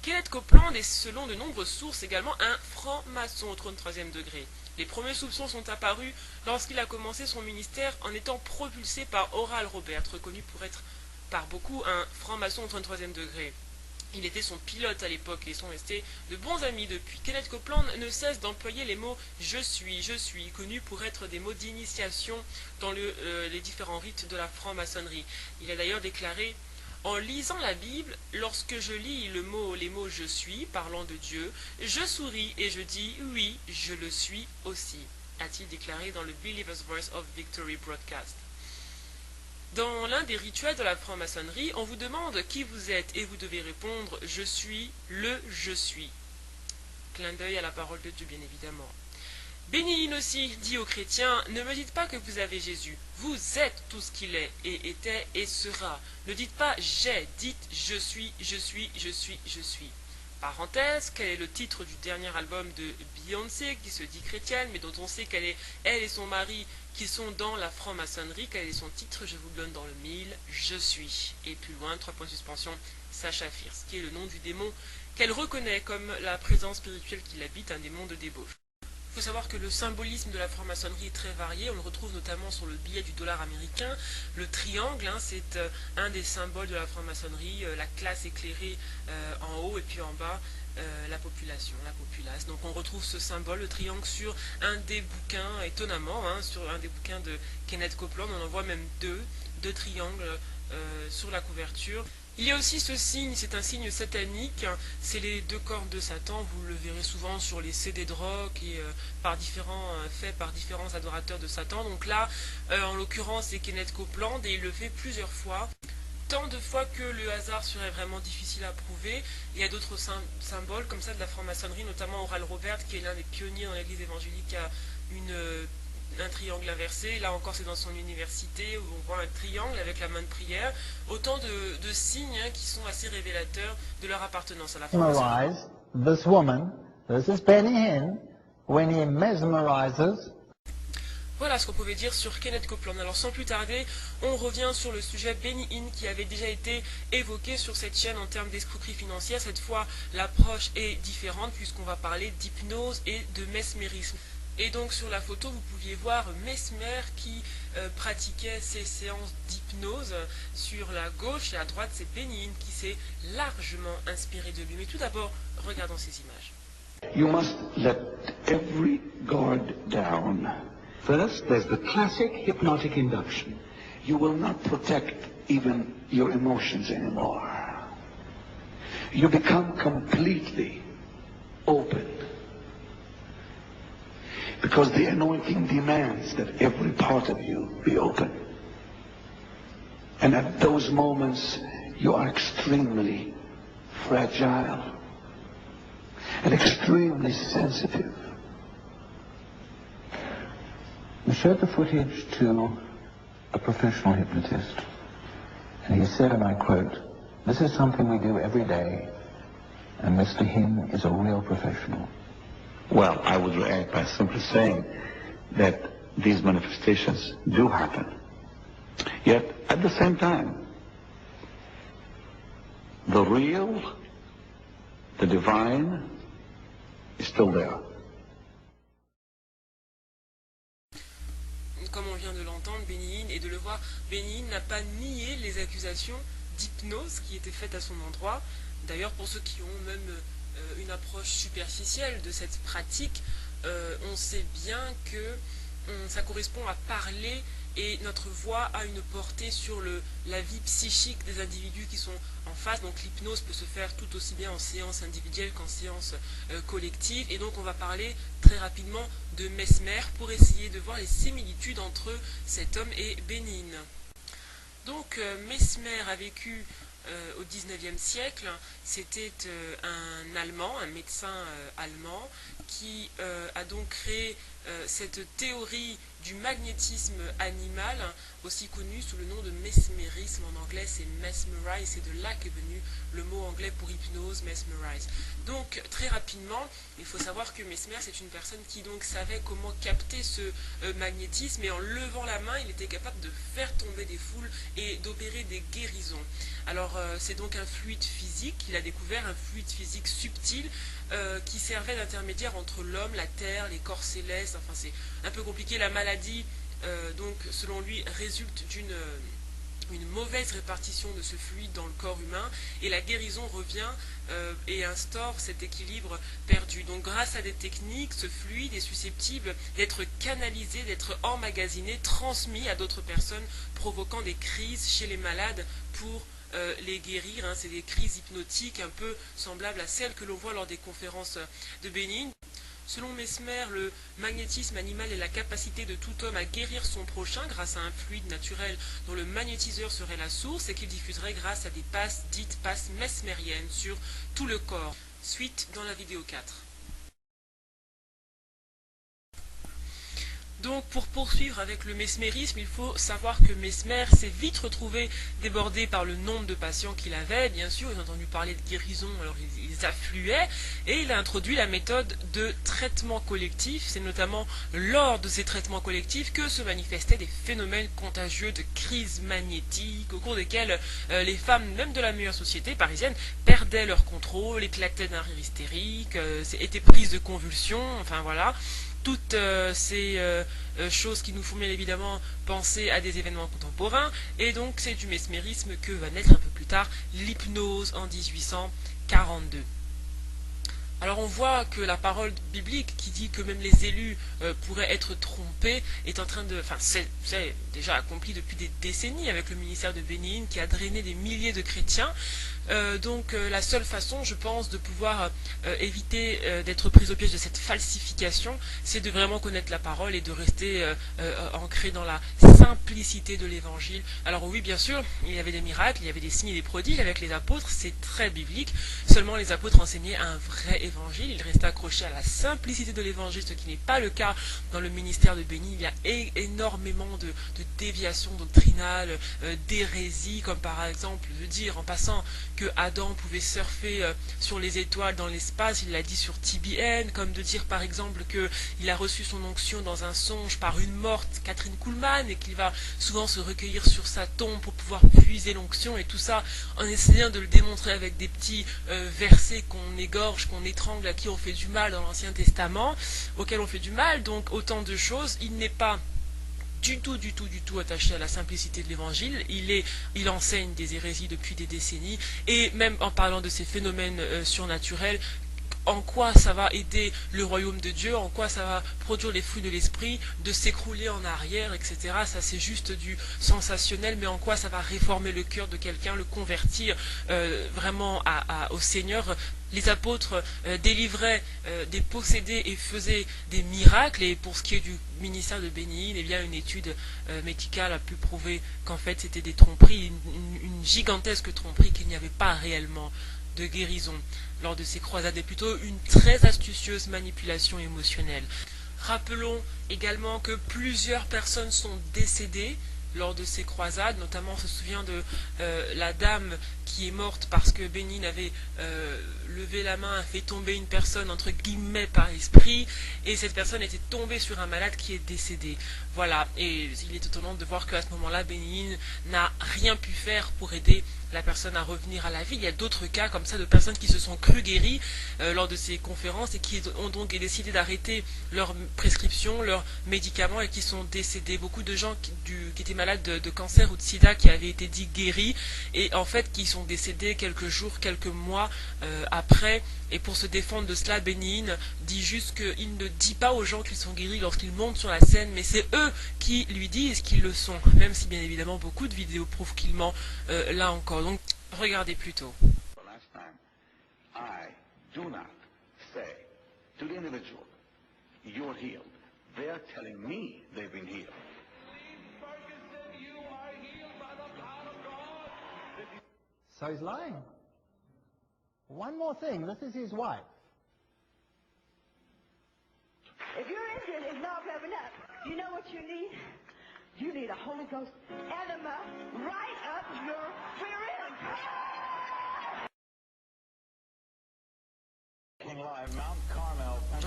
Kenneth Copeland est, selon de nombreuses sources, également un franc-maçon au 33e degré. Les premiers soupçons sont apparus lorsqu'il a commencé son ministère en étant propulsé par Oral Roberts, reconnu pour être par beaucoup un franc-maçon au 33e degré. Il était son pilote à l'époque et ils sont restés de bons amis depuis. Kenneth Copeland ne cesse d'employer les mots « je suis », connus pour être des mots d'initiation dans les différents rites de la franc-maçonnerie. Il a d'ailleurs déclaré « En lisant la Bible, lorsque je lis les mots « je suis » parlant de Dieu, je souris et je dis « oui, je le suis aussi », a-t-il déclaré dans le Believer's Voice of Victory broadcast. Dans l'un des rituels de la franc-maçonnerie, on vous demande qui vous êtes et vous devez répondre « je suis le je suis ». Clin d'œil à la parole de Dieu, bien évidemment. Bénigne aussi dit aux chrétiens, ne me dites pas que vous avez Jésus, vous êtes tout ce qu'il est, et était, et sera. Ne dites pas j'ai, dites je suis, je suis, je suis, je suis. Parenthèse, quel est le titre du dernier album de Beyoncé, qui se dit chrétienne, mais dont on sait qu'elle et son mari, qui sont dans la franc-maçonnerie, quel est son titre, je vous le donne dans le mille, je suis. Et plus loin, 3 points de suspension, Sacha Fierce, qui est le nom du démon qu'elle reconnaît comme la présence spirituelle qui l'habite, un démon de débauche. Il faut savoir que le symbolisme de la franc-maçonnerie est très varié, on le retrouve notamment sur le billet du dollar américain. Le triangle, c'est un des symboles de la franc-maçonnerie, la classe éclairée en haut et puis en bas, la population, la populace. Donc on retrouve ce symbole, le triangle, sur un des bouquins, étonnamment, sur un des bouquins de Kenneth Copeland, on en voit même deux triangles sur la couverture. Il y a aussi ce signe, c'est un signe satanique, c'est les 2 cornes de Satan, vous le verrez souvent sur les CD de rock et fait par différents adorateurs de Satan. Donc là, en l'occurrence, c'est Kenneth Copeland et il le fait plusieurs fois. Tant de fois que le hasard serait vraiment difficile à prouver. Il y a d'autres symboles comme ça de la franc-maçonnerie, notamment Oral Roberts, qui est l'un des pionniers dans l'église évangélique, qui a un triangle inversé. Là encore, c'est dans son université où on voit un triangle avec la main de prière. Autant de signes qui sont assez révélateurs de leur appartenance à la franc-maçonnerie. This woman, this is Benny Hinn, when he mesmerizes. Voilà ce qu'on pouvait dire sur Kenneth Copeland. Alors sans plus tarder, on revient sur le sujet Benny Hinn qui avait déjà été évoqué sur cette chaîne en termes d'escroquerie financière. Cette fois, l'approche est différente puisqu'on va parler d'hypnose et de mesmérisme. Et donc sur la photo, vous pouviez voir Mesmer qui pratiquait ces séances d'hypnose. Sur la gauche et à droite, c'est Benny Hinn qui s'est largement inspiré de lui. Mais tout d'abord, regardons ces images. You must let every guard down. First, there's the classic hypnotic induction. You will not protect even your emotions anymore. You become completely open. Because the anointing demands that every part of you be open. And at those moments, you are extremely fragile, and extremely sensitive. We showed the footage to a professional hypnotist, and he said, and I quote, "This is something we do every day, and Mr. Hinn is a real professional." Well, I would react by simply saying that these manifestations do happen. Yet, at the same time, the real, the divine, is still there. Comme on vient de l'entendre, Benny Hinn, et de le voir, Benny Hinn n'a pas nié les accusations d'hypnose qui étaient faites à son endroit. D'ailleurs, pour ceux qui ont même une approche superficielle de cette pratique, on sait bien que ça correspond à parler, et notre voix a une portée sur la vie psychique des individus qui sont en face. Donc l'hypnose peut se faire tout aussi bien en séance individuelle qu'en séance collective, et donc on va parler très rapidement de Mesmer pour essayer de voir les similitudes entre cet homme et Benny Hinn. Donc Mesmer a vécu au XIXe siècle. C'était un Allemand, un médecin allemand, qui a donc créé cette théorie du magnétisme animal, aussi connue sous le nom de mesmérisme. En anglais, c'est mesmerize, c'est de là qu'est venu le mot anglais pour hypnose, mesmerize. Donc, très rapidement, il faut savoir que Mesmer, c'est une personne qui donc savait comment capter ce magnétisme, et en levant la main, il était capable de faire tomber des foules et d'opérer des guérisons. Alors, c'est donc un fluide physique qu'il a découvert, un fluide physique subtil, qui servait d'intermédiaire entre l'homme, la terre, les corps célestes. Enfin, c'est un peu compliqué. La maladie, donc, selon lui, résulte d'une mauvaise répartition de ce fluide dans le corps humain, et la guérison revient et instaure cet équilibre perdu. Donc, grâce à des techniques, ce fluide est susceptible d'être canalisé, d'être emmagasiné, transmis à d'autres personnes, provoquant des crises chez les malades pour les guérir. C'est des crises hypnotiques un peu semblables à celles que l'on voit lors des conférences de Benny Hinn. Selon Mesmer, le magnétisme animal est la capacité de tout homme à guérir son prochain grâce à un fluide naturel dont le magnétiseur serait la source, et qu'il diffuserait grâce à des passes dites passes mesmériennes sur tout le corps. Suite dans la vidéo 4. Donc, pour poursuivre avec le mesmérisme, il faut savoir que Mesmer s'est vite retrouvé débordé par le nombre de patients qu'il avait. Bien sûr, il a entendu parler de guérison, alors ils affluaient, et il a introduit la méthode de traitement collectif. C'est notamment lors de ces traitements collectifs que se manifestaient des phénomènes contagieux de crises magnétiques, au cours desquelles les femmes, même de la meilleure société parisienne, perdaient leur contrôle, éclataient d'un rire hystérique, étaient prises de convulsions, enfin voilà. Toutes ces choses qui nous font bien évidemment penser à des événements contemporains, et donc c'est du mesmérisme que va naître un peu plus tard l'hypnose en 1842. Alors on voit que la parole biblique qui dit que même les élus pourraient être trompés est en train de... Enfin, c'est déjà accompli depuis des décennies avec le ministère de Benny Hinn qui a drainé des milliers de chrétiens. Donc la seule façon, je pense, de pouvoir éviter d'être pris au piège de cette falsification, c'est de vraiment connaître la parole et de rester ancré dans la simplicité de l'évangile. Alors oui, bien sûr, il y avait des miracles, il y avait des signes et des prodiges avec les apôtres, c'est très biblique. Seulement les apôtres enseignaient un vrai évangile, ils restaient accrochés à la simplicité de l'évangile, ce qui n'est pas le cas dans le ministère de Benny. Il y a énormément de déviations doctrinales, d'hérésies, comme par exemple de dire en passant que Adam pouvait surfer sur les étoiles dans l'espace, il l'a dit sur TBN, comme de dire par exemple qu'il a reçu son onction dans un songe par une morte, Catherine Kuhlman, et qu'il va souvent se recueillir sur sa tombe pour pouvoir puiser l'onction, et tout ça en essayant de le démontrer avec des petits versets qu'on égorge, qu'on étrangle, à qui on fait du mal dans l'Ancien Testament, auxquels on fait du mal. Donc autant de choses. Il n'est pas du tout attaché à la simplicité de l'évangile. Il enseigne des hérésies depuis des décennies, et même en parlant de ces phénomènes surnaturels, en quoi ça va aider le royaume de Dieu, en quoi ça va produire les fruits de l'esprit, de s'écrouler en arrière, etc. Ça c'est juste du sensationnel, mais en quoi ça va réformer le cœur de quelqu'un, le convertir vraiment au Seigneur. Les apôtres délivraient des possédés et faisaient des miracles, et pour ce qui est du ministère de Benny Hinn, eh bien une étude médicale a pu prouver qu'en fait c'était des tromperies, une gigantesque tromperie, qu'il n'y avait pas réellement de guérison lors de ces croisades, et plutôt une très astucieuse manipulation émotionnelle. Rappelons également que plusieurs personnes sont décédées lors de ces croisades, notamment on se souvient de la dame qui est morte parce que Bénigne avait levé la main, a fait tomber une personne entre guillemets par esprit, et cette personne était tombée sur un malade qui est décédé. Voilà, et il est étonnant de voir qu'à ce moment-là, Bénigne n'a rien pu faire pour aider la personne à revenir à la vie. Il y a d'autres cas comme ça de personnes qui se sont crues guéries lors de ces conférences et qui ont donc décidé d'arrêter leurs prescriptions, leurs médicaments, et qui sont décédés. Beaucoup de gens qui étaient malades de cancer ou de sida, qui avaient été dits guéris, et en fait qui sont décédés quelques jours, quelques mois après. Et pour se défendre de cela, Bénigne dit juste qu'il ne dit pas aux gens qu'ils sont guéris lorsqu'ils montent sur la scène, mais c'est eux qui lui disent qu'ils le sont, même si bien évidemment beaucoup de vidéos prouvent qu'il ment là encore. Donc regardez plutôt. The last time, I do not say to the individual, you're healed. They're telling me they've been healed. So he's lying. One more thing, this is his wife. If your engine is not revving up, you know what you need? You need a Holy Ghost enema right up your rear end.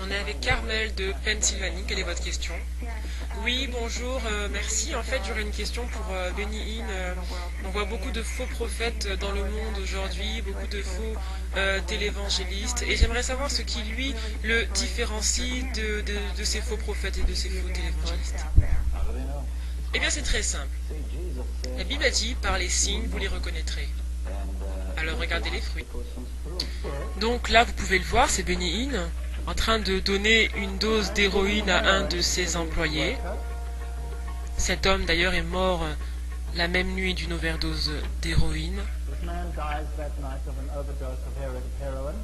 On est avec Carmel de Pennsylvanie. Quelle est votre question? Oui, bonjour, merci. En fait, j'aurais une question pour Benny Hinn. On voit beaucoup de faux prophètes dans le monde aujourd'hui, beaucoup de faux télévangélistes. Et j'aimerais savoir ce qui, lui, le différencie de ces faux prophètes et de ces faux télévangélistes. Eh bien, c'est très simple. La Bible a dit, par les signes, vous les reconnaîtrez. Alors, regardez les fruits. Donc là, vous pouvez le voir, c'est Benny Hinn en train de donner une dose d'héroïne à un de ses employés. Cet homme, d'ailleurs, est mort la même nuit d'une overdose d'héroïne. This man dies that night of an overdose of heroin.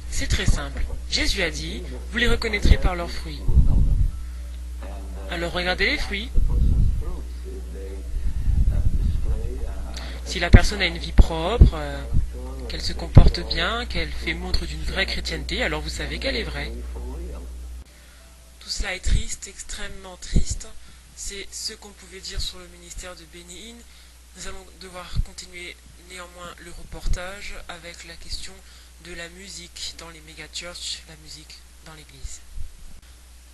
C'est très simple. Jésus a dit, vous les reconnaîtrez par leurs fruits. Alors regardez les fruits. Si la personne a une vie propre, qu'elle se comporte bien, qu'elle fait montre d'une vraie chrétienté, alors vous savez qu'elle est vraie. Tout cela est triste, extrêmement triste. C'est ce qu'on pouvait dire sur le ministère de Benny Hinn. Nous allons devoir continuer néanmoins le reportage avec la question de la musique dans les méga-churches, la musique dans l'église.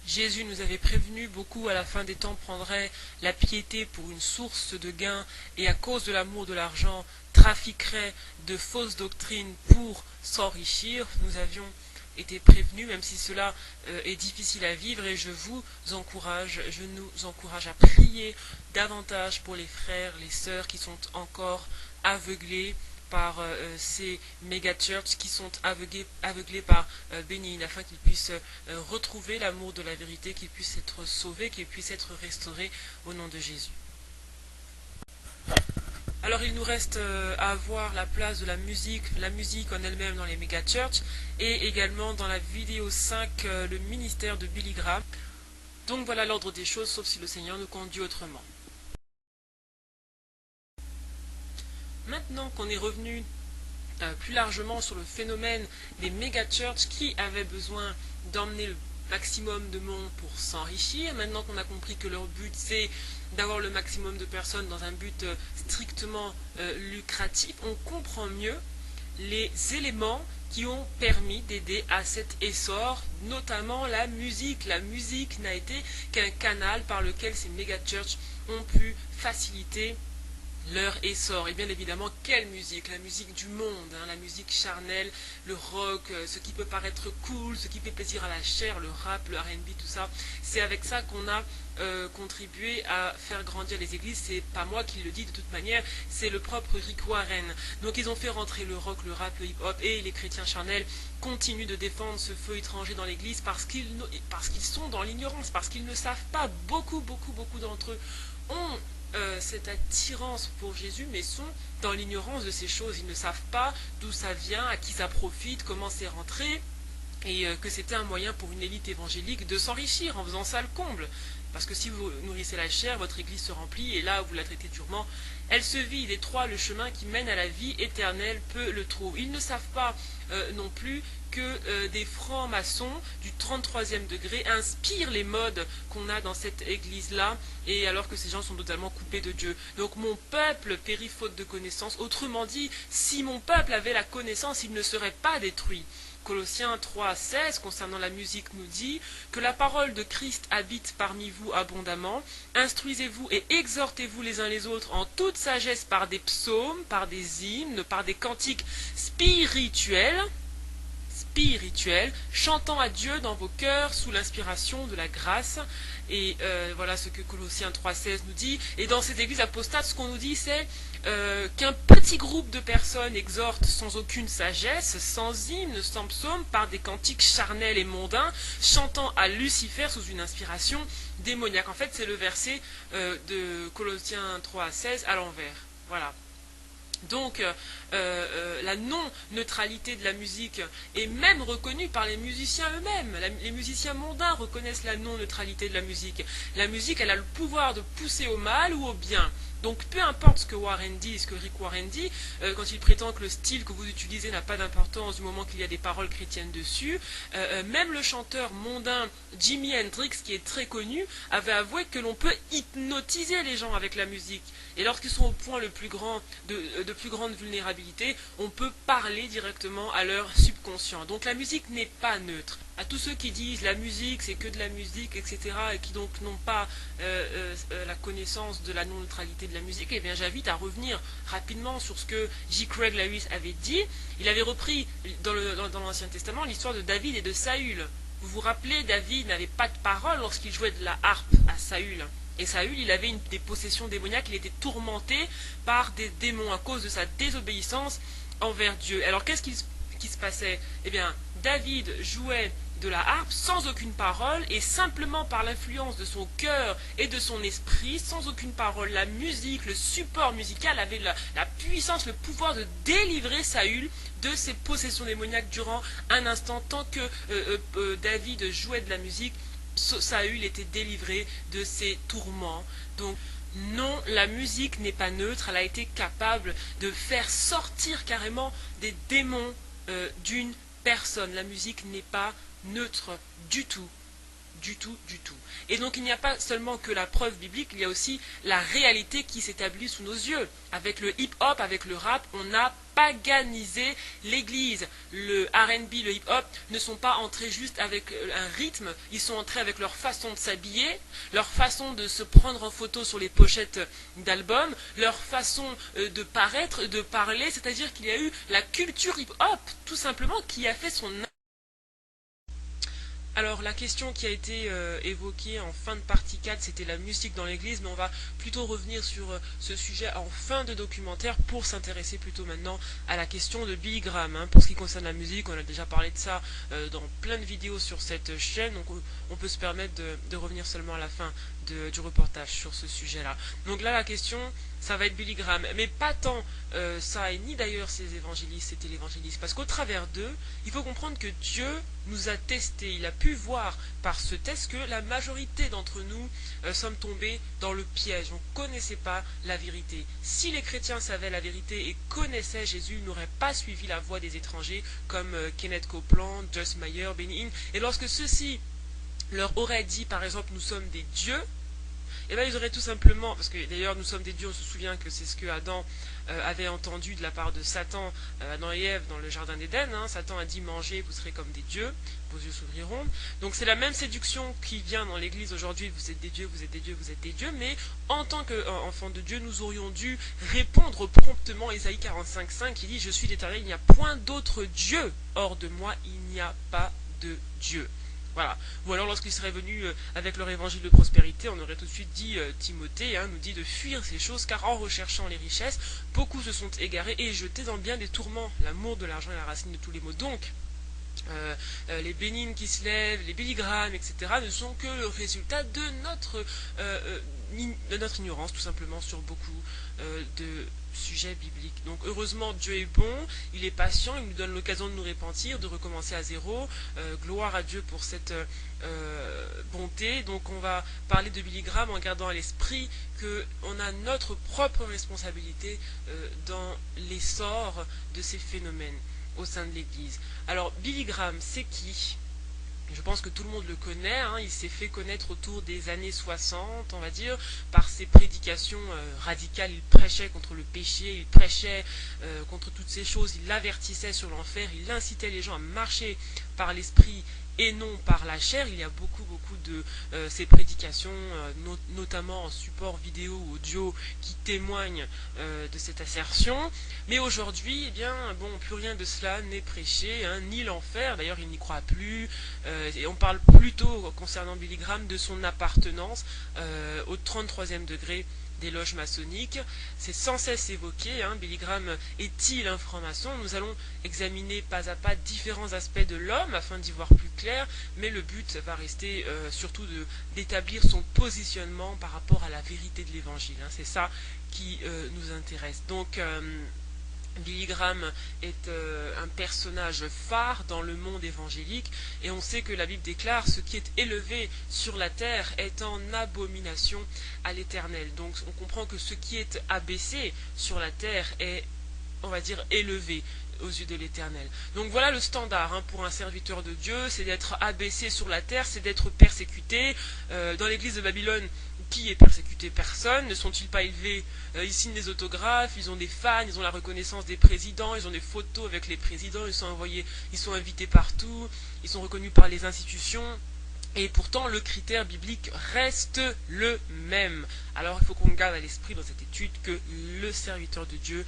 Jésus nous avait prévenu, beaucoup à la fin des temps prendraient la piété pour une source de gain et à cause de l'amour de l'argent trafiqueraient de fausses doctrines pour s'enrichir. Nous avions été prévenus, même si cela est difficile à vivre, et je nous encourage à prier davantage pour les frères, les sœurs qui sont encore aveuglés par ces méga-churches, qui sont aveuglés par Benny Hinn, afin qu'ils puissent retrouver l'amour de la vérité, qu'ils puissent être sauvés, qu'ils puissent être restaurés au nom de Jésus. Alors il nous reste à voir la place de la musique en elle-même dans les méga-churches, et également dans la vidéo 5, le ministère de Billy Graham. Donc voilà l'ordre des choses, sauf si le Seigneur nous conduit autrement. Maintenant qu'on est revenu plus largement sur le phénomène des méga-churches qui avaient besoin d'emmener le maximum de monde pour s'enrichir, maintenant qu'on a compris que leur but c'est d'avoir le maximum de personnes dans un but strictement lucratif, on comprend mieux les éléments qui ont permis d'aider à cet essor, notamment la musique. La musique n'a été qu'un canal par lequel ces méga-churches ont pu faciliter leur essor. Et bien évidemment, quelle musique? La musique du monde, la musique charnelle, le rock, ce qui peut paraître cool, ce qui fait plaisir à la chair, le rap, le R&B, tout ça. C'est avec ça qu'on a contribué à faire grandir les églises. C'est pas moi qui le dis de toute manière, c'est le propre Rick Warren. Donc ils ont fait rentrer le rock, le rap, le hip-hop, et les chrétiens charnels continuent de défendre ce feu étranger dans l'église parce qu'ils sont dans l'ignorance, parce qu'ils ne savent pas. Beaucoup d'entre eux ont cette attirance pour Jésus, mais sont dans l'ignorance de ces choses. Ils ne savent pas d'où ça vient, à qui ça profite, comment c'est rentré, et que c'était un moyen pour une élite évangélique de s'enrichir en faisant ça le comble. Parce que si vous nourrissez la chair, votre église se remplit, et là, vous la traitez durement, elle se vide. Étroit le chemin qui mène à la vie éternelle, peu le trouvent. Ils ne savent pas non plus que des francs-maçons du 33e degré inspirent les modes qu'on a dans cette église-là, et alors que ces gens sont totalement coupés de Dieu. Donc mon peuple périt faute de connaissance. Autrement dit, si mon peuple avait la connaissance, il ne serait pas détruit. Colossiens 3,16 concernant la musique nous dit que la parole de Christ habite parmi vous abondamment. Instruisez-vous et exhortez-vous les uns les autres en toute sagesse par des psaumes, par des hymnes, par des cantiques spirituels, chantant à Dieu dans vos cœurs sous l'inspiration de la grâce. Et voilà ce que Colossiens 3,16 nous dit. Et dans cette église apostate, ce qu'on nous dit, c'est qu'un petit groupe de personnes exhorte sans aucune sagesse, sans hymne, sans psaume, par des cantiques charnels et mondains, chantant à Lucifer sous une inspiration démoniaque. En fait, c'est le verset de Colossiens 3,16 à l'envers. Voilà. Donc, la non-neutralité de la musique est même reconnue par les musiciens eux-mêmes. Les musiciens mondains reconnaissent la non-neutralité de la musique. La musique, elle a le pouvoir de pousser au mal ou au bien. Donc, peu importe ce que Warren dit, ce que Rick Warren dit, quand il prétend que le style que vous utilisez n'a pas d'importance du moment qu'il y a des paroles chrétiennes dessus, même le chanteur mondain Jimi Hendrix, qui est très connu, avait avoué que l'on peut hypnotiser les gens avec la musique. Et lorsqu'ils sont au point le plus grand de plus grande vulnérabilité, on peut parler directement à leur subconscient. Donc la musique n'est pas neutre. À tous ceux qui disent la musique c'est que de la musique, etc., et qui donc n'ont pas la connaissance de la non-neutralité de la musique, eh bien j'invite à revenir rapidement sur ce que J. Craig Lewis avait dit. Il avait repris dans l'Ancien Testament l'histoire de David et de Saül. Vous vous rappelez, David n'avait pas de parole lorsqu'il jouait de la harpe à Saül. Et Saül, il avait des possessions démoniaques, il était tourmenté par des démons à cause de sa désobéissance envers Dieu. Alors qu'est-ce qui se passait? Eh bien, David jouait de la harpe sans aucune parole et simplement par l'influence de son cœur et de son esprit, sans aucune parole. La musique, le support musical avait la puissance, le pouvoir de délivrer Saül de ses possessions démoniaques durant un instant. Tant que David jouait de la musique, Saül était délivré de ses tourments. Donc non, la musique n'est pas neutre, elle a été capable de faire sortir carrément des démons d'une personne. La musique n'est pas neutre du tout. Du tout. Et donc il n'y a pas seulement que la preuve biblique, il y a aussi la réalité qui s'établit sous nos yeux. Avec le hip-hop, avec le rap, on a paganisé l'église. Le R&B, le hip-hop ne sont pas entrés juste avec un rythme, ils sont entrés avec leur façon de s'habiller, leur façon de se prendre en photo sur les pochettes d'albums, leur façon de paraître, de parler, c'est-à-dire qu'il y a eu la culture hip-hop, tout simplement, qui a fait son... Alors la question qui a été évoquée en fin de partie 4, c'était la musique dans l'église, mais on va plutôt revenir sur ce sujet en fin de documentaire pour s'intéresser plutôt maintenant à la question de Billy Graham. Pour ce qui concerne la musique, on a déjà parlé de ça dans plein de vidéos sur cette chaîne, donc on peut se permettre de revenir seulement à la fin du reportage sur ce sujet-là. Donc là la question, ça va être Billy Graham, mais pas tant ça, et ni d'ailleurs ces évangélistes, c'était l'évangéliste, parce qu'au travers d'eux, il faut comprendre que Dieu nous a testés, il a pu voir par ce test que la majorité d'entre nous sommes tombés dans le piège, on ne connaissait pas la vérité. Si les chrétiens savaient la vérité et connaissaient Jésus, ils n'auraient pas suivi la voie des étrangers comme Kenneth Copeland, Joyce Meyer, Benny Hinn, et lorsque ceux-ci leur auraient dit par exemple nous sommes des dieux, et bien ils auraient tout simplement, parce que d'ailleurs nous sommes des dieux, on se souvient que c'est ce que Adam avait entendu de la part de Satan, Adam et Ève dans le jardin d'Éden, Satan a dit mangez, vous serez comme des dieux, vos yeux s'ouvriront. Donc c'est la même séduction qui vient dans l'église aujourd'hui, vous êtes des dieux, vous êtes des dieux, vous êtes des dieux, mais en tant qu'enfants de Dieu, nous aurions dû répondre promptement Ésaïe 45,5 qui dit je suis l'Éternel, il n'y a point d'autre Dieu, hors de moi il n'y a pas de Dieu. Voilà. Ou alors lorsqu'ils seraient venus avec leur évangile de prospérité, on aurait tout de suite dit, Timothée nous dit de fuir ces choses, car en recherchant les richesses, beaucoup se sont égarés et jetés dans le bien des tourments. L'amour de l'argent est la racine de tous les maux. Donc, les bénignes qui se lèvent, les Billy Graham, etc., ne sont que le résultat de notre ignorance, tout simplement, sur beaucoup de sujets bibliques. Donc heureusement, Dieu est bon, il est patient, il nous donne l'occasion de nous repentir, de recommencer à zéro. Gloire à Dieu pour cette bonté. Donc on va parler de Billy Graham en gardant à l'esprit qu'on a notre propre responsabilité dans l'essor de ces phénomènes au sein de l'Église. Alors, Billy Graham, c'est qui? Je pense que tout le monde le connaît, hein. Il s'est fait connaître autour des années 60, on va dire, par ses prédications radicales. Il prêchait contre le péché, il prêchait contre toutes ces choses, il avertissait sur l'enfer, il incitait les gens à marcher par l'esprit et non par la chair. Il y a beaucoup de ces prédications, notamment en support vidéo ou audio, qui témoignent de cette assertion. Mais aujourd'hui, eh bien, bon, plus rien de cela n'est prêché, hein, ni l'enfer. D'ailleurs, il n'y croit plus. Et on parle plutôt, concernant Billy Graham, de son appartenance au 33e degré des loges maçonniques. C'est sans cesse évoqué, hein. Billy Graham est-il un franc-maçon? Nous allons examiner pas à pas différents aspects de l'homme afin d'y voir plus clair, mais le but va rester surtout d'établir son positionnement par rapport à la vérité de l'évangile, hein. C'est ça qui nous intéresse. Donc Billy Graham est un personnage phare dans le monde évangélique, et on sait que la Bible déclare: ce qui est élevé sur la terre est en abomination à l'Éternel. Donc on comprend que ce qui est abaissé sur la terre est, on va dire, élevé aux yeux de l'Éternel. Donc voilà le standard, hein, pour un serviteur de Dieu, c'est d'être abaissé sur la terre, c'est d'être persécuté. Dans l'église de Babylone, qui est persécuté? Personne. Ne sont-ils pas élevés? Ils signent des autographes, ils ont des fans, ils ont la reconnaissance des présidents, ils ont des photos avec les présidents, ils sont invités partout, ils sont reconnus par les institutions. Et pourtant, le critère biblique reste le même. Alors, il faut qu'on garde à l'esprit dans cette étude que le serviteur de Dieu,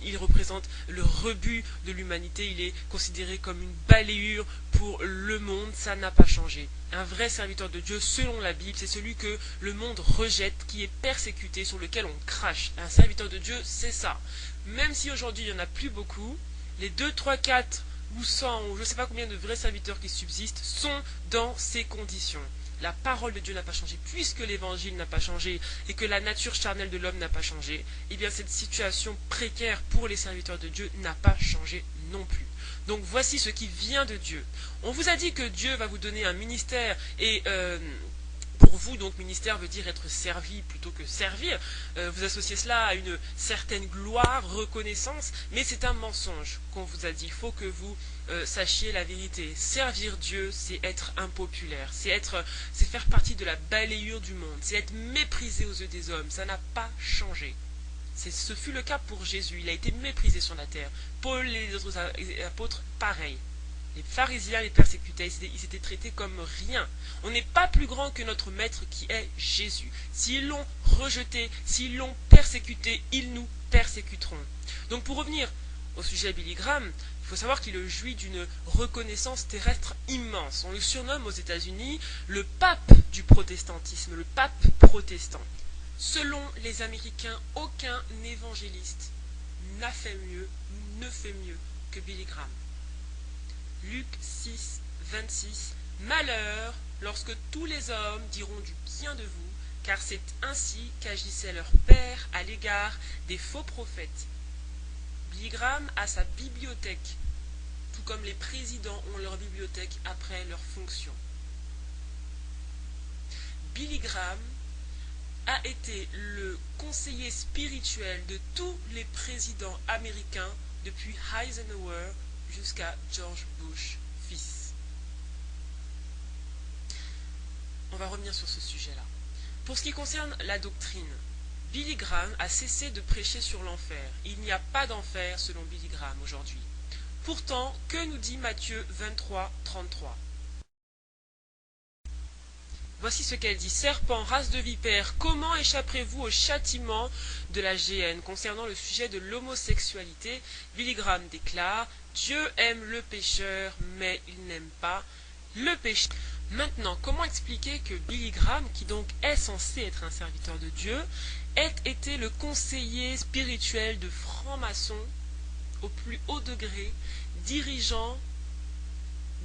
il représente le rebut de l'humanité. Il est considéré comme une balayure pour le monde. Ça n'a pas changé. Un vrai serviteur de Dieu, selon la Bible, c'est celui que le monde rejette, qui est persécuté, sur lequel on crache. Un serviteur de Dieu, c'est ça. Même si aujourd'hui, il n'y en a plus beaucoup, les 2, 3, 4... ou 100, ou je ne sais pas combien de vrais serviteurs qui subsistent, sont dans ces conditions. La parole de Dieu n'a pas changé, puisque l'évangile n'a pas changé, et que la nature charnelle de l'homme n'a pas changé, et bien cette situation précaire pour les serviteurs de Dieu n'a pas changé non plus. Donc voici ce qui vient de Dieu. On vous a dit que Dieu va vous donner un ministère, et pour vous, donc, ministère veut dire être servi plutôt que servir. Vous associez cela à une certaine gloire, reconnaissance, mais c'est un mensonge qu'on vous a dit. Il faut que vous sachiez la vérité. Servir Dieu, c'est être impopulaire, c'est faire partie de la balayure du monde, c'est être méprisé aux yeux des hommes. Ça n'a pas changé. Ce fut le cas pour Jésus, il a été méprisé sur la terre. Paul et les autres apôtres, pareil. Les pharisiens les persécutaient, ils étaient traités comme rien. On n'est pas plus grand que notre maître qui est Jésus. S'ils l'ont rejeté, s'ils l'ont persécuté, ils nous persécuteront. Donc pour revenir au sujet de Billy Graham, il faut savoir qu'il jouit d'une reconnaissance terrestre immense. On le surnomme aux États-Unis le pape du protestantisme, le pape protestant. Selon les Américains, aucun évangéliste n'a fait mieux, ne fait mieux que Billy Graham. Luc 6, 26. Malheur lorsque tous les hommes diront du bien de vous, car c'est ainsi qu'agissait leur père à l'égard des faux prophètes. Billy Graham a sa bibliothèque, tout comme les présidents ont leur bibliothèque après leur fonction. Billy Graham a été le conseiller spirituel de tous les présidents américains depuis Eisenhower jusqu'à George Bush fils. On va revenir sur ce sujet-là. Pour ce qui concerne la doctrine, Billy Graham a cessé de prêcher sur l'enfer. Il n'y a pas d'enfer selon Billy Graham aujourd'hui. Pourtant, que nous dit Matthieu 23, 33 ? Voici ce qu'elle dit. Serpent, race de vipère, comment échapperez-vous au châtiment de la géhenne? Concernant le sujet de l'homosexualité, Billy Graham déclare: Dieu aime le pécheur, mais il n'aime pas le péché. Maintenant, comment expliquer que Billy Graham, qui donc est censé être un serviteur de Dieu, ait été le conseiller spirituel de francs-maçons au plus haut degré, dirigeant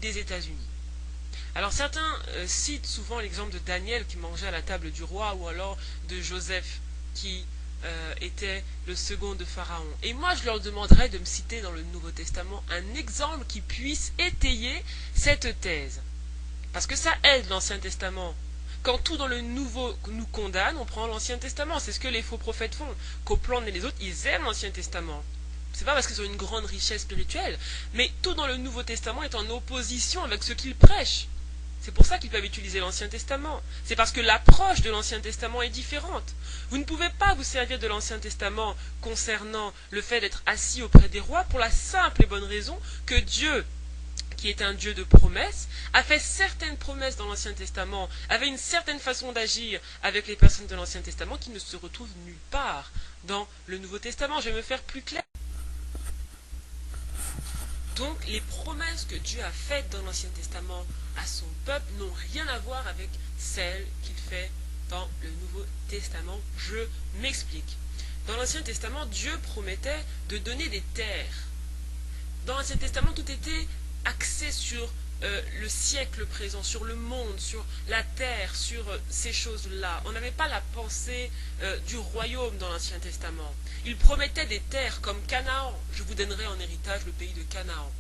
des États-Unis. Alors certains citent souvent l'exemple de Daniel qui mangeait à la table du roi, ou alors de Joseph qui était le second de Pharaon. Et moi je leur demanderais de me citer dans le Nouveau Testament un exemple qui puisse étayer cette thèse. Parce que ça aide l'Ancien Testament. Quand tout dans le Nouveau nous condamne, on prend l'Ancien Testament. C'est ce que les faux prophètes font. Copland et les autres, ils aiment l'Ancien Testament. C'est pas parce qu'ils ont une grande richesse spirituelle, mais tout dans le Nouveau Testament est en opposition avec ce qu'ils prêchent. C'est pour ça qu'ils peuvent utiliser l'Ancien Testament. C'est parce que l'approche de l'Ancien Testament est différente. Vous ne pouvez pas vous servir de l'Ancien Testament concernant le fait d'être assis auprès des rois pour la simple et bonne raison que Dieu, qui est un Dieu de promesses, a fait certaines promesses dans l'Ancien Testament, avait une certaine façon d'agir avec les personnes de l'Ancien Testament qui ne se retrouvent nulle part dans le Nouveau Testament. Je vais me faire plus clair. Donc, les promesses que Dieu a faites dans l'Ancien Testament à son peuple n'ont rien à voir avec celles qu'il fait dans le Nouveau Testament. Je m'explique. Dans l'Ancien Testament, Dieu promettait de donner des terres. Dans l'Ancien Testament, tout était axé sur le siècle présent, sur le monde, sur la terre, sur ces choses-là. On n'avait pas la pensée du royaume dans l'Ancien Testament. Il promettait des terres comme Canaan. Je vous donnerai en héritage le pays de Canaan.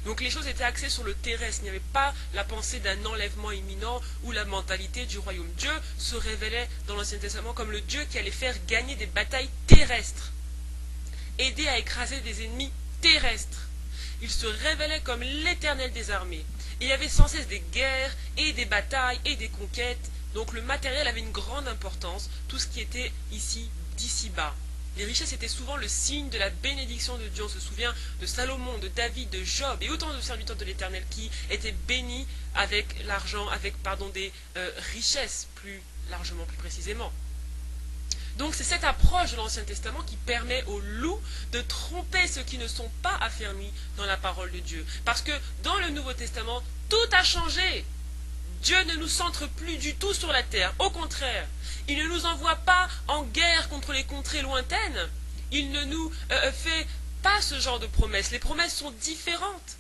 Donc les choses étaient axées sur le terrestre. Il n'y avait pas la pensée d'un enlèvement imminent ou la mentalité du royaume. Dieu se révélait dans l'Ancien Testament comme le Dieu qui allait faire gagner des batailles terrestres, aider à écraser des ennemis terrestres. Il se révélait comme l'Éternel des armées. Et il y avait sans cesse des guerres et des batailles et des conquêtes. Donc le matériel avait une grande importance, tout ce qui était ici, d'ici-bas. Les richesses étaient souvent le signe de la bénédiction de Dieu. On se souvient de Salomon, de David, de Job et autant de serviteurs de l'Éternel qui étaient bénis avec l'argent, avec des richesses plus largement, plus précisément. Donc c'est cette approche de l'Ancien Testament qui permet aux loups de tromper ceux qui ne sont pas affermis dans la parole de Dieu. Parce que dans le Nouveau Testament, tout a changé. Dieu ne nous centre plus du tout sur la terre. Au contraire, il ne nous envoie pas en guerre contre les contrées lointaines. Il ne nous fait pas ce genre de promesses. Les promesses sont différentes.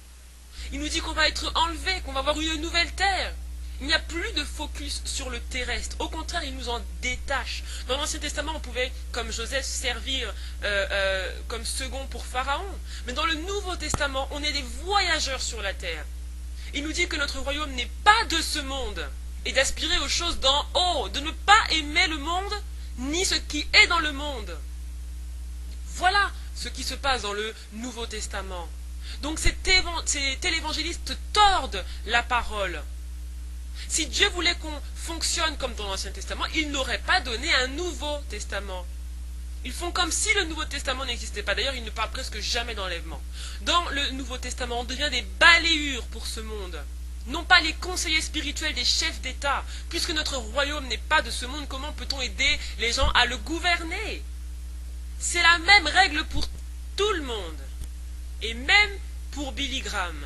Il nous dit qu'on va être enlevé, qu'on va avoir une nouvelle terre. Il n'y a plus de focus sur le terrestre. Au contraire, il nous en détache. Dans l'Ancien Testament, on pouvait, comme Joseph, servir comme second pour Pharaon. Mais dans le Nouveau Testament, on est des voyageurs sur la terre. Il nous dit que notre royaume n'est pas de ce monde et d'aspirer aux choses d'en haut, de ne pas aimer le monde ni ce qui est dans le monde. Voilà ce qui se passe dans le Nouveau Testament. Donc ces télévangélistes tordent la parole. Si Dieu voulait qu'on fonctionne comme dans l'Ancien Testament, il n'aurait pas donné un Nouveau Testament. Ils font comme si le Nouveau Testament n'existait pas. D'ailleurs, ils ne parlent presque jamais d'enlèvement. Dans le Nouveau Testament, on devient des balayures pour ce monde. Non pas les conseillers spirituels des chefs d'État. Puisque notre royaume n'est pas de ce monde, comment peut-on aider les gens à le gouverner? C'est la même règle pour tout le monde. Et même pour Billy Graham.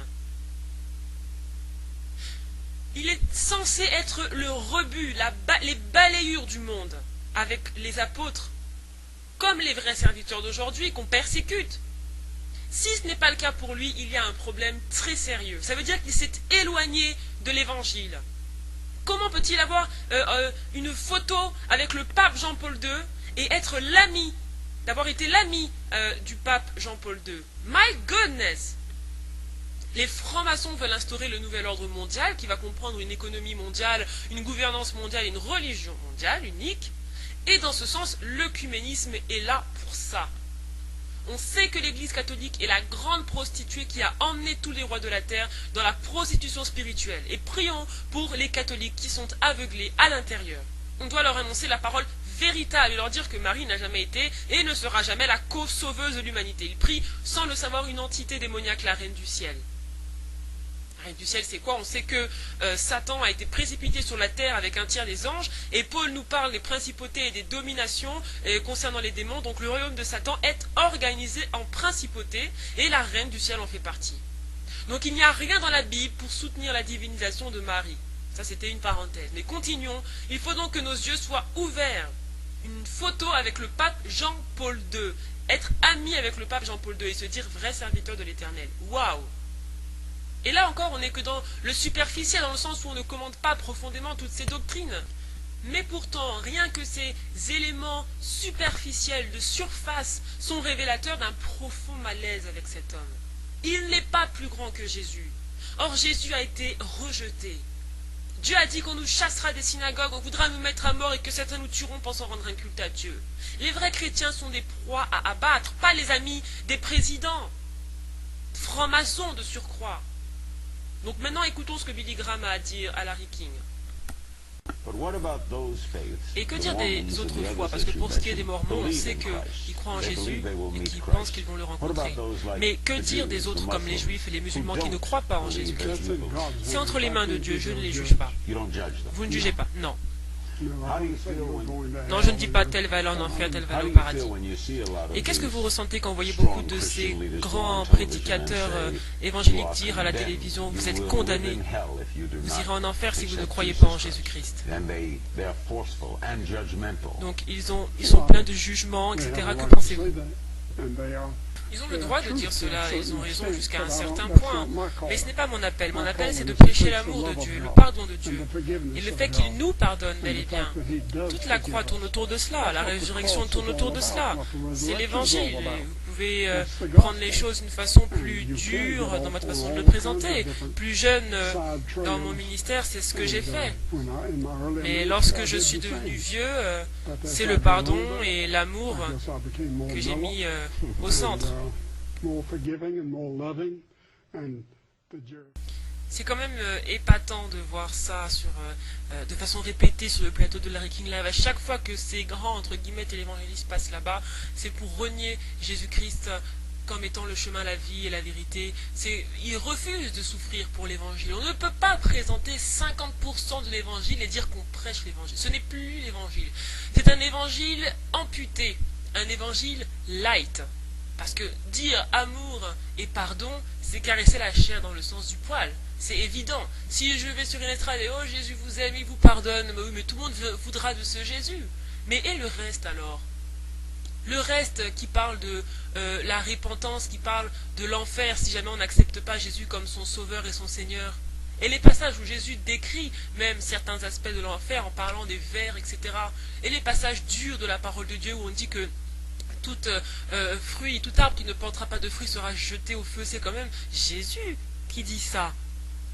Il est censé être le rebut, les balayures du monde, avec les apôtres, comme les vrais serviteurs d'aujourd'hui qu'on persécute. Si ce n'est pas le cas pour lui, il y a un problème très sérieux. Ça veut dire qu'il s'est éloigné de l'évangile. Comment peut-il avoir une photo avec le pape Jean-Paul II et être l'ami, d'avoir été l'ami du pape Jean-Paul II? My goodness! Les francs-maçons veulent instaurer le nouvel ordre mondial qui va comprendre une économie mondiale, une gouvernance mondiale et une religion mondiale unique. Et dans ce sens, l'œcuménisme est là pour ça. On sait que l'Église catholique est la grande prostituée qui a emmené tous les rois de la terre dans la prostitution spirituelle. Et prions pour les catholiques qui sont aveuglés à l'intérieur. On doit leur annoncer la parole véritable et leur dire que Marie n'a jamais été et ne sera jamais la co-sauveuse de l'humanité. Ils prient sans le savoir une entité démoniaque, la reine du ciel. La reine du ciel, c'est quoi? On sait que Satan a été précipité sur la terre avec un tiers des anges, et Paul nous parle des principautés et des dominations concernant les démons. Donc le royaume de Satan est organisé en principautés, et la reine du ciel en fait partie. Donc il n'y a rien dans la Bible pour soutenir la divinisation de Marie. Ça, c'était une parenthèse. Mais continuons. Il faut donc que nos yeux soient ouverts. Une photo avec le pape Jean-Paul II. Être ami avec le pape Jean-Paul II et se dire vrai serviteur de l'Éternel. Waouh! Et là encore, on n'est que dans le superficiel, dans le sens où on ne commande pas profondément toutes ces doctrines. Mais pourtant, rien que ces éléments superficiels de surface sont révélateurs d'un profond malaise avec cet homme. Il n'est pas plus grand que Jésus. Or, Jésus a été rejeté. Dieu a dit qu'on nous chassera des synagogues, on voudra nous mettre à mort et que certains nous tueront pensant rendre un culte à Dieu. Les vrais chrétiens sont des proies à abattre, pas les amis des présidents, francs-maçons de surcroît. Donc maintenant, écoutons ce que Billy Graham a à dire à Larry King. Et que dire des autres foi? Parce que pour ce qui est des Mormons, on sait qu'ils croient en Jésus et qu'ils pensent qu'ils vont le rencontrer. Mais que dire des autres comme les Juifs et les musulmans qui ne croient pas en Jésus-Christ? C'est entre les mains de Dieu, je ne les juge pas. Vous ne jugez pas, non. Non, je ne dis pas tel va aller en enfer, tel va aller au paradis. Et qu'est-ce que vous ressentez quand vous voyez beaucoup de ces grands prédicateurs évangéliques dire à la télévision, vous êtes condamnés, vous irez en enfer si vous ne croyez pas en Jésus-Christ? Donc ils sont pleins de jugements, etc. Que pensez-vous? Ils ont le droit de dire cela, ils ont raison jusqu'à un certain point. Mais ce n'est pas mon appel. Mon appel, c'est de prêcher l'amour de Dieu, le pardon de Dieu. Et le fait qu'il nous pardonne, bel et bien. Toute la croix tourne autour de cela, la résurrection tourne autour de cela. C'est l'évangile. Vous pouvez prendre les choses d'une façon plus dure dans votre façon de le présenter. Plus jeune, dans mon ministère, c'est ce que j'ai fait. Mais lorsque je suis devenu vieux, c'est le pardon et l'amour que j'ai mis au centre. C'est quand même épatant de voir ça de façon répétée sur le plateau de Larry King Live. À chaque fois que ces grands, entre guillemets, télévangélistes passent là-bas, c'est pour renier Jésus-Christ comme étant le chemin, la vie et la vérité. Ils refusent de souffrir pour l'évangile. On ne peut pas présenter 50% de l'évangile et dire qu'on prêche l'évangile. Ce n'est plus l'évangile. C'est un évangile amputé, un évangile light. Parce que dire amour et pardon, c'est caresser la chair dans le sens du poil. C'est évident. Si je vais sur une estrade et oh Jésus vous aime, il vous pardonne, mais oui, mais tout le monde voudra de ce Jésus. Mais et le reste alors? Le reste qui parle de la repentance, qui parle de l'enfer si jamais on n'accepte pas Jésus comme son sauveur et son Seigneur. Et les passages où Jésus décrit même certains aspects de l'enfer en parlant des vers, etc. Et les passages durs de la parole de Dieu où on dit que tout fruit, tout arbre qui ne portera pas de fruits sera jeté au feu. C'est quand même Jésus qui dit ça.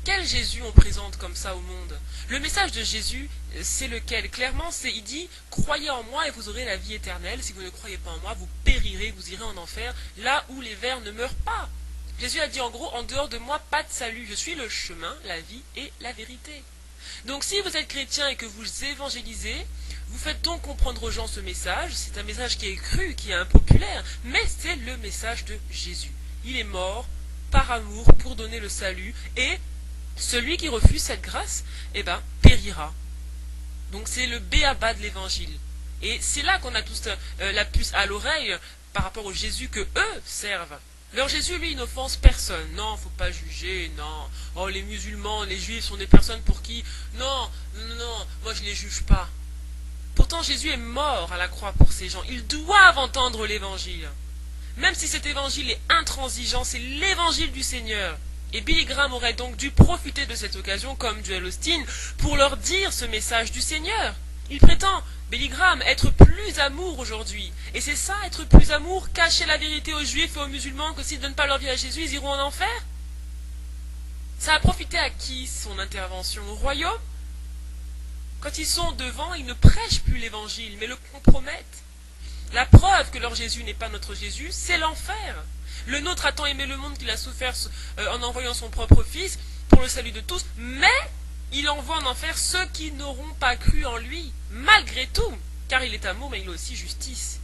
Quel Jésus on présente comme ça au monde? Le message de Jésus, c'est lequel? Clairement, il dit, croyez en moi et vous aurez la vie éternelle. Si vous ne croyez pas en moi, vous périrez, vous irez en enfer, là où les vers ne meurent pas. Jésus a dit en gros, en dehors de moi, pas de salut. Je suis le chemin, la vie et la vérité. Donc si vous êtes chrétien et que vous évangélisez, vous faites donc comprendre aux gens ce message. C'est un message qui est cru, qui est impopulaire, mais c'est le message de Jésus. Il est mort par amour pour donner le salut, et celui qui refuse cette grâce, périra. Donc c'est le b.a.-ba de l'évangile. Et c'est là qu'on a tous la puce à l'oreille par rapport au Jésus que eux servent. Leur Jésus, lui, il n'offense personne. Non, faut pas juger, non. Oh, les musulmans, les juifs sont des personnes pour qui... Non, moi je les juge pas. Pourtant, Jésus est mort à la croix pour ces gens. Ils doivent entendre l'évangile. Même si cet évangile est intransigeant, c'est l'évangile du Seigneur. Et Billy Graham aurait donc dû profiter de cette occasion, comme Joel Osteen, pour leur dire ce message du Seigneur. Il prétend, Billy Graham, être plus amour aujourd'hui. Et c'est ça, être plus amour, cacher la vérité aux Juifs et aux musulmans que s'ils ne donnent pas leur vie à Jésus, ils iront en enfer. Ça a profité à qui, son intervention? Au royaume? Quand ils sont devant, ils ne prêchent plus l'évangile, mais le compromettent. La preuve que leur Jésus n'est pas notre Jésus, c'est l'enfer. Le nôtre a tant aimé le monde qu'il a souffert en envoyant son propre Fils pour le salut de tous, mais il envoie en enfer ceux qui n'auront pas cru en lui, malgré tout, car il est amour, mais il est aussi justice.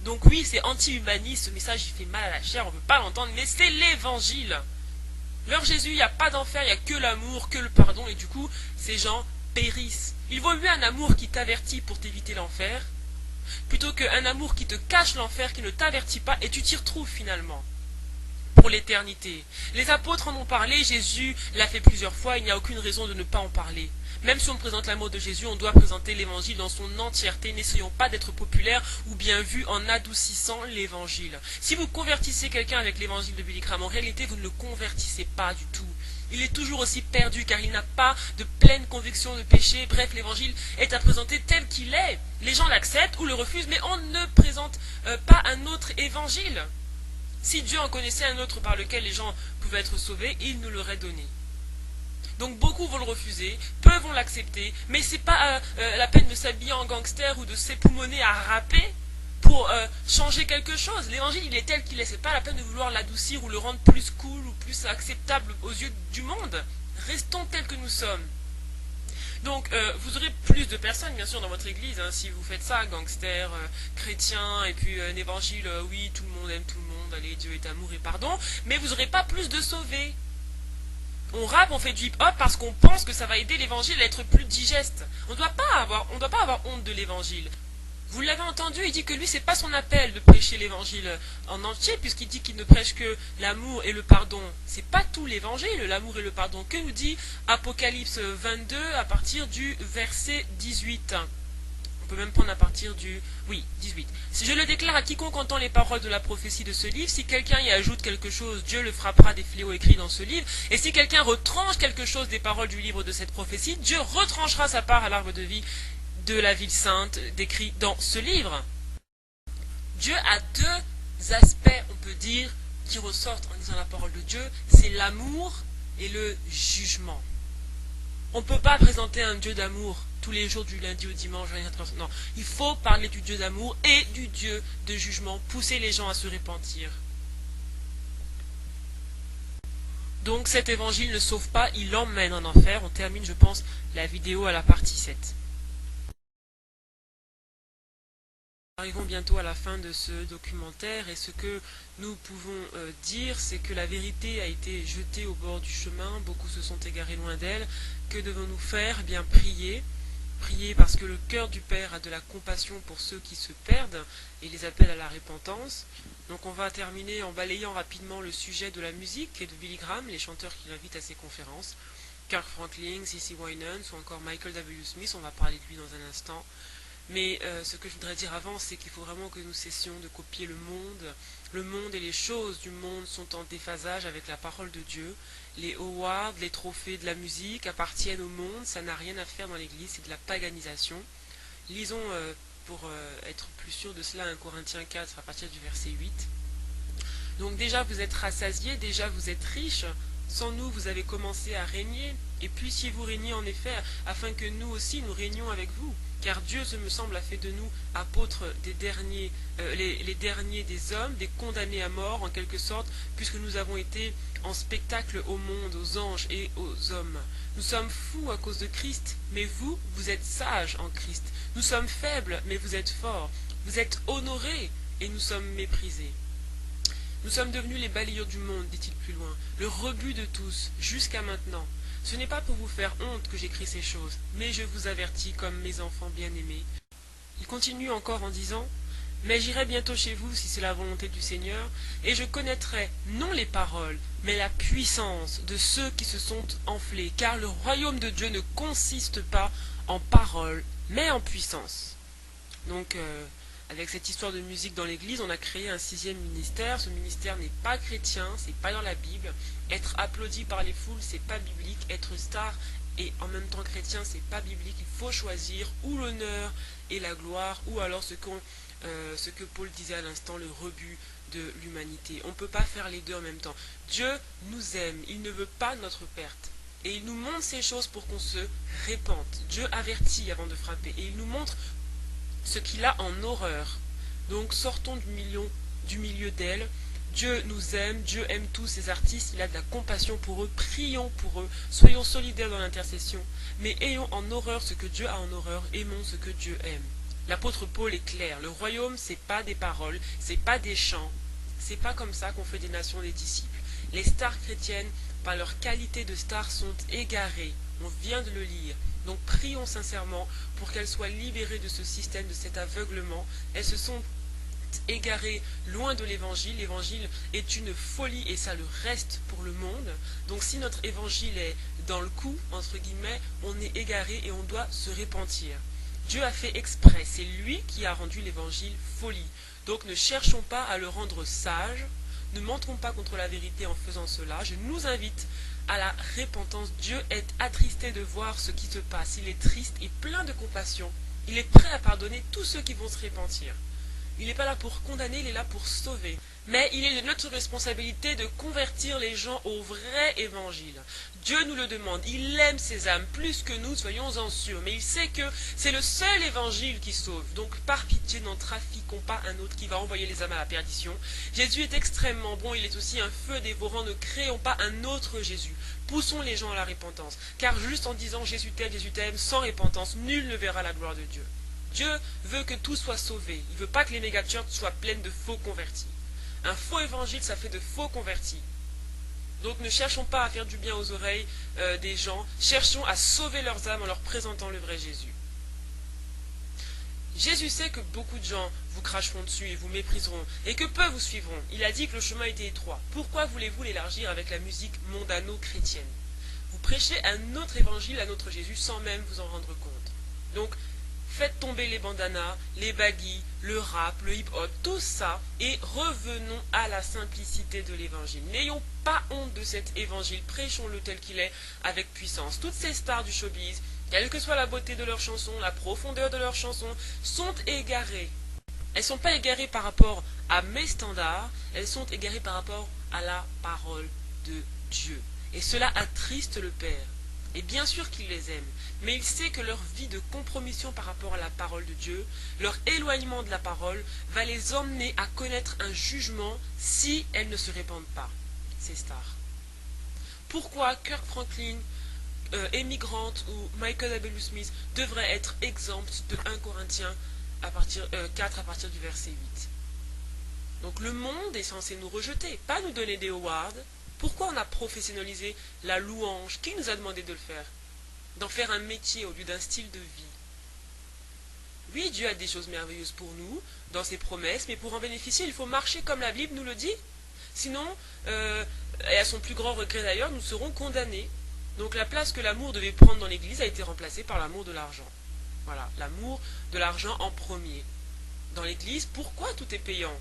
Donc oui, c'est anti-humaniste, ce message il fait mal à la chair, on ne veut pas l'entendre, mais c'est l'évangile. Leur Jésus, il n'y a pas d'enfer, il n'y a que l'amour, que le pardon, et du coup, ces gens périssent. Il vaut mieux un amour qui t'avertit pour t'éviter l'enfer, plutôt qu'un amour qui te cache l'enfer, qui ne t'avertit pas, et tu t'y retrouves finalement, pour l'éternité. Les apôtres en ont parlé, Jésus l'a fait plusieurs fois, il n'y a aucune raison de ne pas en parler. Même si on présente l'amour de Jésus, on doit présenter l'évangile dans son entièreté. N'essayons pas d'être populaires ou bien vus en adoucissant l'évangile. Si vous convertissez quelqu'un avec l'évangile de Billy Graham, en réalité vous ne le convertissez pas du tout. il est toujours aussi perdu car il n'a pas de pleine conviction de péché. Bref, l'évangile est à présenter tel qu'il est. Les gens l'acceptent ou le refusent, mais on ne présente pas un autre évangile. Si Dieu en connaissait un autre par lequel les gens pouvaient être sauvés, il nous l'aurait donné. Donc beaucoup vont le refuser, peu vont l'accepter, mais c'est pas la peine de s'habiller en gangster ou de s'époumoner à rapper pour changer quelque chose. L'évangile, il est tel qu'il est, c'est pas la peine de vouloir l'adoucir ou le rendre plus cool ou plus acceptable aux yeux du monde. Restons tels que nous sommes. Donc vous aurez plus de personnes bien sûr dans votre église si vous faites ça, gangster, chrétien, et puis un évangile, oui, tout le monde aime tout le monde, allez, Dieu est amour et pardon, mais vous n'aurez pas plus de sauvés. On rappe, on fait du hip-hop parce qu'on pense que ça va aider l'évangile à être plus digeste. On ne doit pas avoir honte de l'évangile. Vous l'avez entendu, il dit que lui, c'est pas son appel de prêcher l'évangile en entier, puisqu'il dit qu'il ne prêche que l'amour et le pardon. C'est pas tout l'évangile, l'amour et le pardon. Que nous dit Apocalypse 22 à partir du verset 18 ? On peut même prendre à partir du... Oui, 18. Si je le déclare à quiconque entend les paroles de la prophétie de ce livre, si quelqu'un y ajoute quelque chose, Dieu le frappera des fléaux écrits dans ce livre. Et si quelqu'un retranche quelque chose des paroles du livre de cette prophétie, Dieu retranchera sa part à l'arbre de vie de la ville sainte décrit dans ce livre. Dieu a deux aspects, on peut dire, qui ressortent en lisant la parole de Dieu, c'est l'amour et le jugement. On ne peut pas présenter un Dieu d'amour tous les jours du lundi au dimanche. Non, il faut parler du Dieu d'amour et du Dieu de jugement, pousser les gens à se repentir. Donc cet évangile ne sauve pas, il emmène en enfer. On termine, je pense, la vidéo à la partie 7. Nous arrivons bientôt à la fin de ce documentaire et ce que nous pouvons dire, c'est que la vérité a été jetée au bord du chemin, beaucoup se sont égarés loin d'elle. Que devons-nous faire ? Eh bien, prier. Prier parce que le cœur du Père a de la compassion pour ceux qui se perdent et les appelle à la repentance. Donc on va terminer en balayant rapidement le sujet de la musique et de Billy Graham, les chanteurs qu'il invite à ses conférences. Kirk Franklin, C.C. Winans ou encore Michael W. Smith, on va parler de lui dans un instant. Mais ce que je voudrais dire avant, c'est qu'il faut vraiment que nous cessions de copier le monde. Le monde et les choses du monde sont en déphasage avec la parole de Dieu. Les awards, les trophées de la musique appartiennent au monde, ça n'a rien à faire dans l'église, c'est de la paganisation. Lisons, pour être plus sûr de cela, 1 Corinthiens 4 à partir du verset 8. Donc déjà vous êtes rassasiés, déjà vous êtes riches. Sans nous, vous avez commencé à régner, et puissiez-vous régner en effet, afin que nous aussi nous régnions avec vous. Car Dieu, ce me semble, a fait de nous apôtres des derniers, les derniers des hommes, des condamnés à mort en quelque sorte, puisque nous avons été en spectacle au monde, aux anges et aux hommes. Nous sommes fous à cause de Christ, mais vous, vous êtes sages en Christ. Nous sommes faibles, mais vous êtes forts. Vous êtes honorés, et nous sommes méprisés. Nous sommes devenus les balayeurs du monde, dit-il plus loin, le rebut de tous, jusqu'à maintenant. Ce n'est pas pour vous faire honte que j'écris ces choses, mais je vous avertis comme mes enfants bien-aimés. Il continue encore en disant « Mais j'irai bientôt chez vous, si c'est la volonté du Seigneur, et je connaîtrai non les paroles, mais la puissance de ceux qui se sont enflés, car le royaume de Dieu ne consiste pas en paroles, mais en puissance. » Donc, avec cette histoire de musique dans l'église, on a créé un 6e ministère. Ce ministère n'est pas chrétien, c'est pas dans la Bible. Être applaudi par les foules, c'est pas biblique. Être star et en même temps chrétien, c'est pas biblique. Il faut choisir ou l'honneur et la gloire, ou alors ce que Paul disait à l'instant, le rebut de l'humanité. On ne peut pas faire les deux en même temps. Dieu nous aime, il ne veut pas notre perte. Et il nous montre ces choses pour qu'on se répande. Dieu avertit avant de frapper. Et il nous montre ce qu'il a en horreur. Donc sortons du milieu d'elle. Dieu nous aime, Dieu aime tous ces artistes, il a de la compassion pour eux, prions pour eux, soyons solidaires dans l'intercession, mais ayons en horreur ce que Dieu a en horreur, aimons ce que Dieu aime. L'apôtre Paul est clair, le royaume c'est pas des paroles, c'est pas des chants, c'est pas comme ça qu'on fait des nations des disciples. Les stars chrétiennes, par leur qualité de stars, sont égarées, on vient de le lire. Donc prions sincèrement pour qu'elles soient libérées de ce système, de cet aveuglement. Elles se sont égarées loin de l'évangile. L'évangile est une folie et ça le reste pour le monde. Donc si notre évangile est dans le coup, entre guillemets, on est égaré et on doit se repentir. Dieu a fait exprès, c'est lui qui a rendu l'évangile folie. Donc ne cherchons pas à le rendre sage, ne menterons pas contre la vérité en faisant cela. Je nous invite à la repentance. Dieu est attristé de voir ce qui se passe. Il est triste et plein de compassion. Il est prêt à pardonner tous ceux qui vont se repentir. Il n'est pas là pour condamner, il est là pour sauver. Mais il est de notre responsabilité de convertir les gens au vrai évangile. Dieu nous le demande, il aime ses âmes plus que nous, soyons-en sûrs. Mais il sait que c'est le seul évangile qui sauve. Donc par pitié, n'en trafiquons pas un autre qui va envoyer les âmes à la perdition. Jésus est extrêmement bon, il est aussi un feu dévorant. Ne créons pas un autre Jésus. Poussons les gens à la repentance. Car juste en disant Jésus t'aime, sans repentance, nul ne verra la gloire de Dieu. Dieu veut que tout soit sauvé. Il ne veut pas que les méga-churches soient pleines de faux convertis. Un faux évangile, ça fait de faux convertis. Donc ne cherchons pas à faire du bien aux oreilles des gens. Cherchons à sauver leurs âmes en leur présentant le vrai Jésus. Jésus sait que beaucoup de gens vous cracheront dessus et vous mépriseront, et que peu vous suivront. Il a dit que le chemin était étroit. Pourquoi voulez-vous l'élargir avec la musique mondano-chrétienne? Vous prêchez un autre évangile à notre Jésus sans même vous en rendre compte. Donc, faites tomber les bandanas, les baggy, le rap, le hip-hop, tout ça, et revenons à la simplicité de l'évangile. N'ayons pas honte de cet évangile, prêchons-le tel qu'il est, avec puissance. Toutes ces stars du showbiz, quelle que soit la beauté de leurs chansons, la profondeur de leurs chansons, sont égarées. Elles ne sont pas égarées par rapport à mes standards, elles sont égarées par rapport à la parole de Dieu. Et cela attriste le Père. Et bien sûr qu'il les aime, mais il sait que leur vie de compromission par rapport à la parole de Dieu, leur éloignement de la parole, va les emmener à connaître un jugement si elles ne se répandent pas, ces stars. Pourquoi Kirk Franklin, Amy Grant ou Michael W. Smith devraient être exempts de 1 Corinthiens 4 à partir du verset 8? Donc le monde est censé nous rejeter, pas nous donner des awards. Pourquoi on a professionnalisé la louange? Qui nous a demandé de le faire? D'en faire un métier au lieu d'un style de vie. Oui, Dieu a des choses merveilleuses pour nous, dans ses promesses, mais pour en bénéficier, il faut marcher comme la Bible nous le dit. Sinon, et à son plus grand regret d'ailleurs, nous serons condamnés. Donc la place que l'amour devait prendre dans l'Église a été remplacée par l'amour de l'argent. Voilà, l'amour de l'argent en premier. Dans l'Église, pourquoi tout est payant?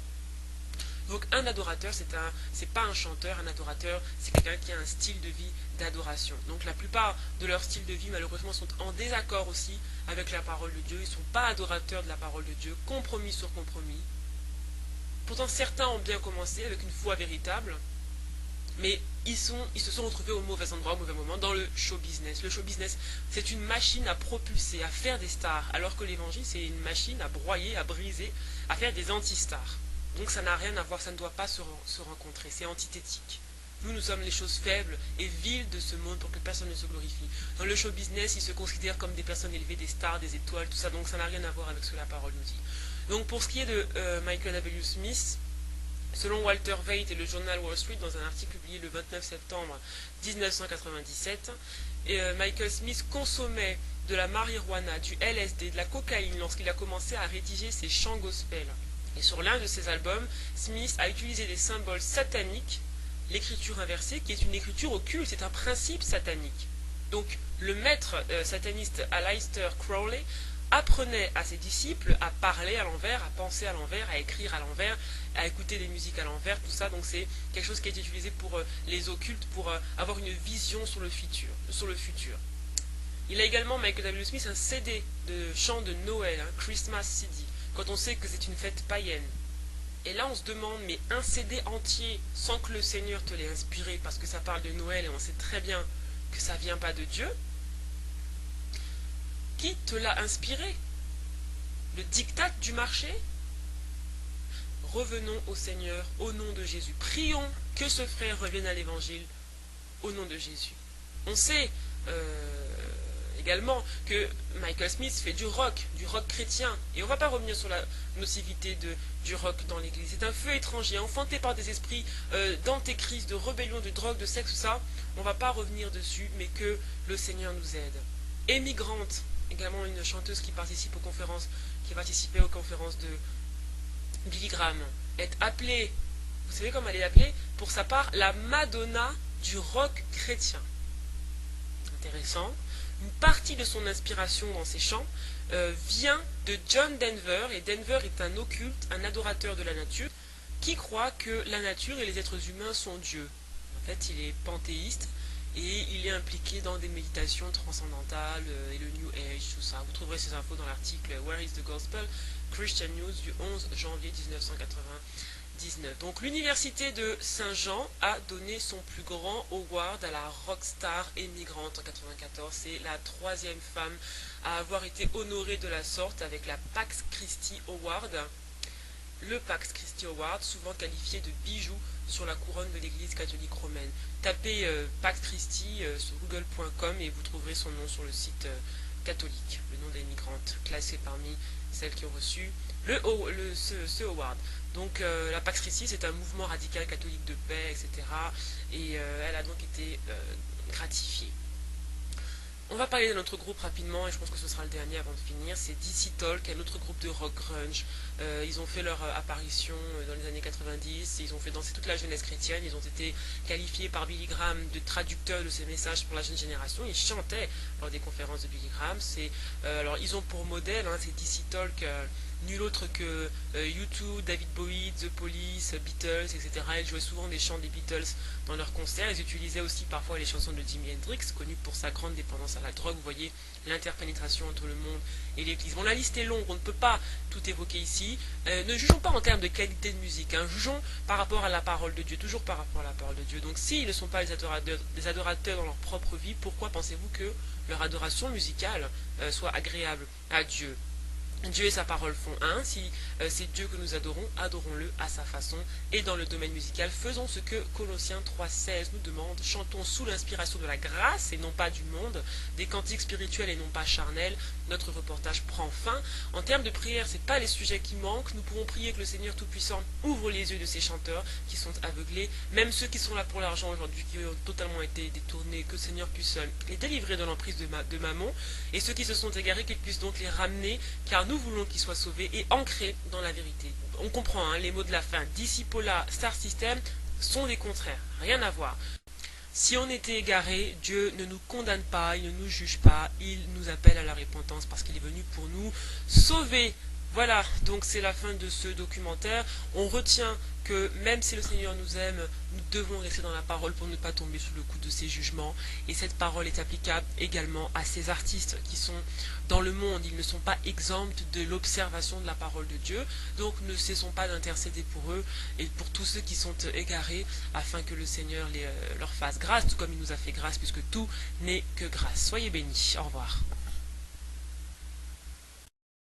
Donc un adorateur, c'est pas un chanteur, un adorateur, c'est quelqu'un qui a un style de vie d'adoration. Donc la plupart de leurs styles de vie, malheureusement, sont en désaccord aussi avec la parole de Dieu. Ils ne sont pas adorateurs de la parole de Dieu, compromis sur compromis. Pourtant, certains ont bien commencé avec une foi véritable, mais ils se sont retrouvés au mauvais endroit, au mauvais moment, dans le show business. Le show business, c'est une machine à propulser, à faire des stars, alors que l'évangile, c'est une machine à broyer, à briser, à faire des anti-stars. Donc ça n'a rien à voir, ça ne doit pas se rencontrer, c'est antithétique. Nous sommes les choses faibles et viles de ce monde pour que personne ne se glorifie. Dans le show business, ils se considèrent comme des personnes élevées, des stars, des étoiles, tout ça, donc ça n'a rien à voir avec ce que la parole nous dit. Donc pour ce qui est de Michael W. Smith, selon Walter Waite et le journal Wall Street, dans un article publié le 29 septembre 1997, Michael Smith consommait de la marijuana, du LSD, de la cocaïne lorsqu'il a commencé à rédiger ses chants gospel. Et sur l'un de ses albums, Smith a utilisé des symboles sataniques, l'écriture inversée, qui est une écriture occulte, c'est un principe satanique. Donc le maître sataniste Aleister Crowley apprenait à ses disciples à parler à l'envers, à penser à l'envers, à écrire à l'envers, à écouter des musiques à l'envers, tout ça. Donc c'est quelque chose qui a été utilisé pour les occultes, pour avoir une vision sur le futur. Il a également, Michael W. Smith, un CD de chants de Noël, un Christmas CD, quand on sait que c'est une fête païenne. Et là on se demande, mais un CD entier sans que le Seigneur te l'ait inspiré, parce que ça parle de Noël et on sait très bien que ça vient pas de Dieu, qui te l'a inspiré? Le diktat du marché? Revenons au Seigneur au nom de Jésus. Prions que ce frère revienne à l'évangile au nom de Jésus. On sait également que Michael Smith fait du rock chrétien. Et on ne va pas revenir sur la nocivité du rock dans l'église. C'est un feu étranger, enfanté par des esprits d'antéchrist, de rébellion, de drogue, de sexe, tout ça. On ne va pas revenir dessus, mais que le Seigneur nous aide. Amy Grant, également une chanteuse qui participe aux conférences, qui participait aux conférences de Billy Graham, est appelée, vous savez comment elle est appelée? Pour sa part, la Madonna du rock chrétien. Intéressant. Une partie de son inspiration dans ses chants vient de John Denver, et Denver est un occulte, un adorateur de la nature. qui croit que la nature et les êtres humains sont Dieu. En fait, il est panthéiste et il est impliqué dans des méditations transcendantales et le New Age, tout ça. Vous trouverez ces infos dans l'article Where is the Gospel? Christian News du 11 janvier 1999. Donc l'université de Saint-Jean a donné son plus grand award à la rockstar émigrante en 1994. C'est la 3e femme à avoir été honorée de la sorte avec la Pax Christi Award. Le Pax Christi Award, souvent qualifié de bijou sur la couronne de l'église catholique romaine. Tapez Pax Christi sur google.com et vous trouverez son nom sur le site catholique, le nom des migrantes, classée parmi celles qui ont reçu ce award. Donc la Pax Christi, c'est un mouvement radical catholique de paix, etc. Et elle a donc été gratifiée. On va parler de notre groupe rapidement, et je pense que ce sera le dernier avant de finir. C'est DC Talk, un autre groupe de rock grunge. Ils ont fait leur apparition dans les années 90, ils ont fait danser toute la jeunesse chrétienne, ils ont été qualifiés par Billy Graham de traducteurs de ses messages pour la jeune génération. Ils chantaient lors des conférences de Billy Graham. Alors ils ont pour modèle, c'est DC Talk, nul autre que U2, David Bowie, The Police, Beatles, etc. Ils jouaient souvent des chants des Beatles dans leurs concerts. Ils utilisaient aussi parfois les chansons de Jimi Hendrix, connu pour sa grande dépendance à la drogue. Vous voyez l'interpénétration entre le monde et l'église. Bon, la liste est longue, on ne peut pas tout évoquer ici. Ne jugeons pas en termes de qualité de musique, jugeons par rapport à la parole de Dieu, toujours par rapport à la parole de Dieu. Donc s'ils ne sont pas des adorateurs dans leur propre vie, pourquoi pensez-vous que leur adoration musicale soit agréable à Dieu? Dieu et sa parole font un. Si c'est Dieu que nous adorons, adorons-le à sa façon. Et dans le domaine musical, faisons ce que Colossiens 3,16 nous demande. Chantons sous l'inspiration de la grâce et non pas du monde, des cantiques spirituels et non pas charnels. Notre reportage prend fin. En termes de prière, c'est pas les sujets qui manquent. Nous pourrons prier que le Seigneur Tout-Puissant ouvre les yeux de ces chanteurs qui sont aveuglés, même ceux qui sont là pour l'argent aujourd'hui, qui ont totalement été détournés, que le Seigneur puisse les délivrer de l'emprise de Mammon, et ceux qui se sont égarés, qu'il puisse donc les ramener, car nous voulons qu'ils soient sauvés et ancrés dans la vérité. On comprend les mots de la fin. Discipola, Star System sont des contraires, rien à voir. Si on était égaré, Dieu ne nous condamne pas, il ne nous juge pas, il nous appelle à la repentance parce qu'il est venu pour nous sauver. Voilà, donc c'est la fin de ce documentaire. On retient que même si le Seigneur nous aime, nous devons rester dans la parole pour ne pas tomber sous le coup de ses jugements. Et cette parole est applicable également à ces artistes qui sont dans le monde. Ils ne sont pas exempts de l'observation de la parole de Dieu. Donc ne cessons pas d'intercéder pour eux et pour tous ceux qui sont égarés, afin que le Seigneur leur fasse grâce, tout comme il nous a fait grâce, puisque tout n'est que grâce. Soyez bénis. Au revoir.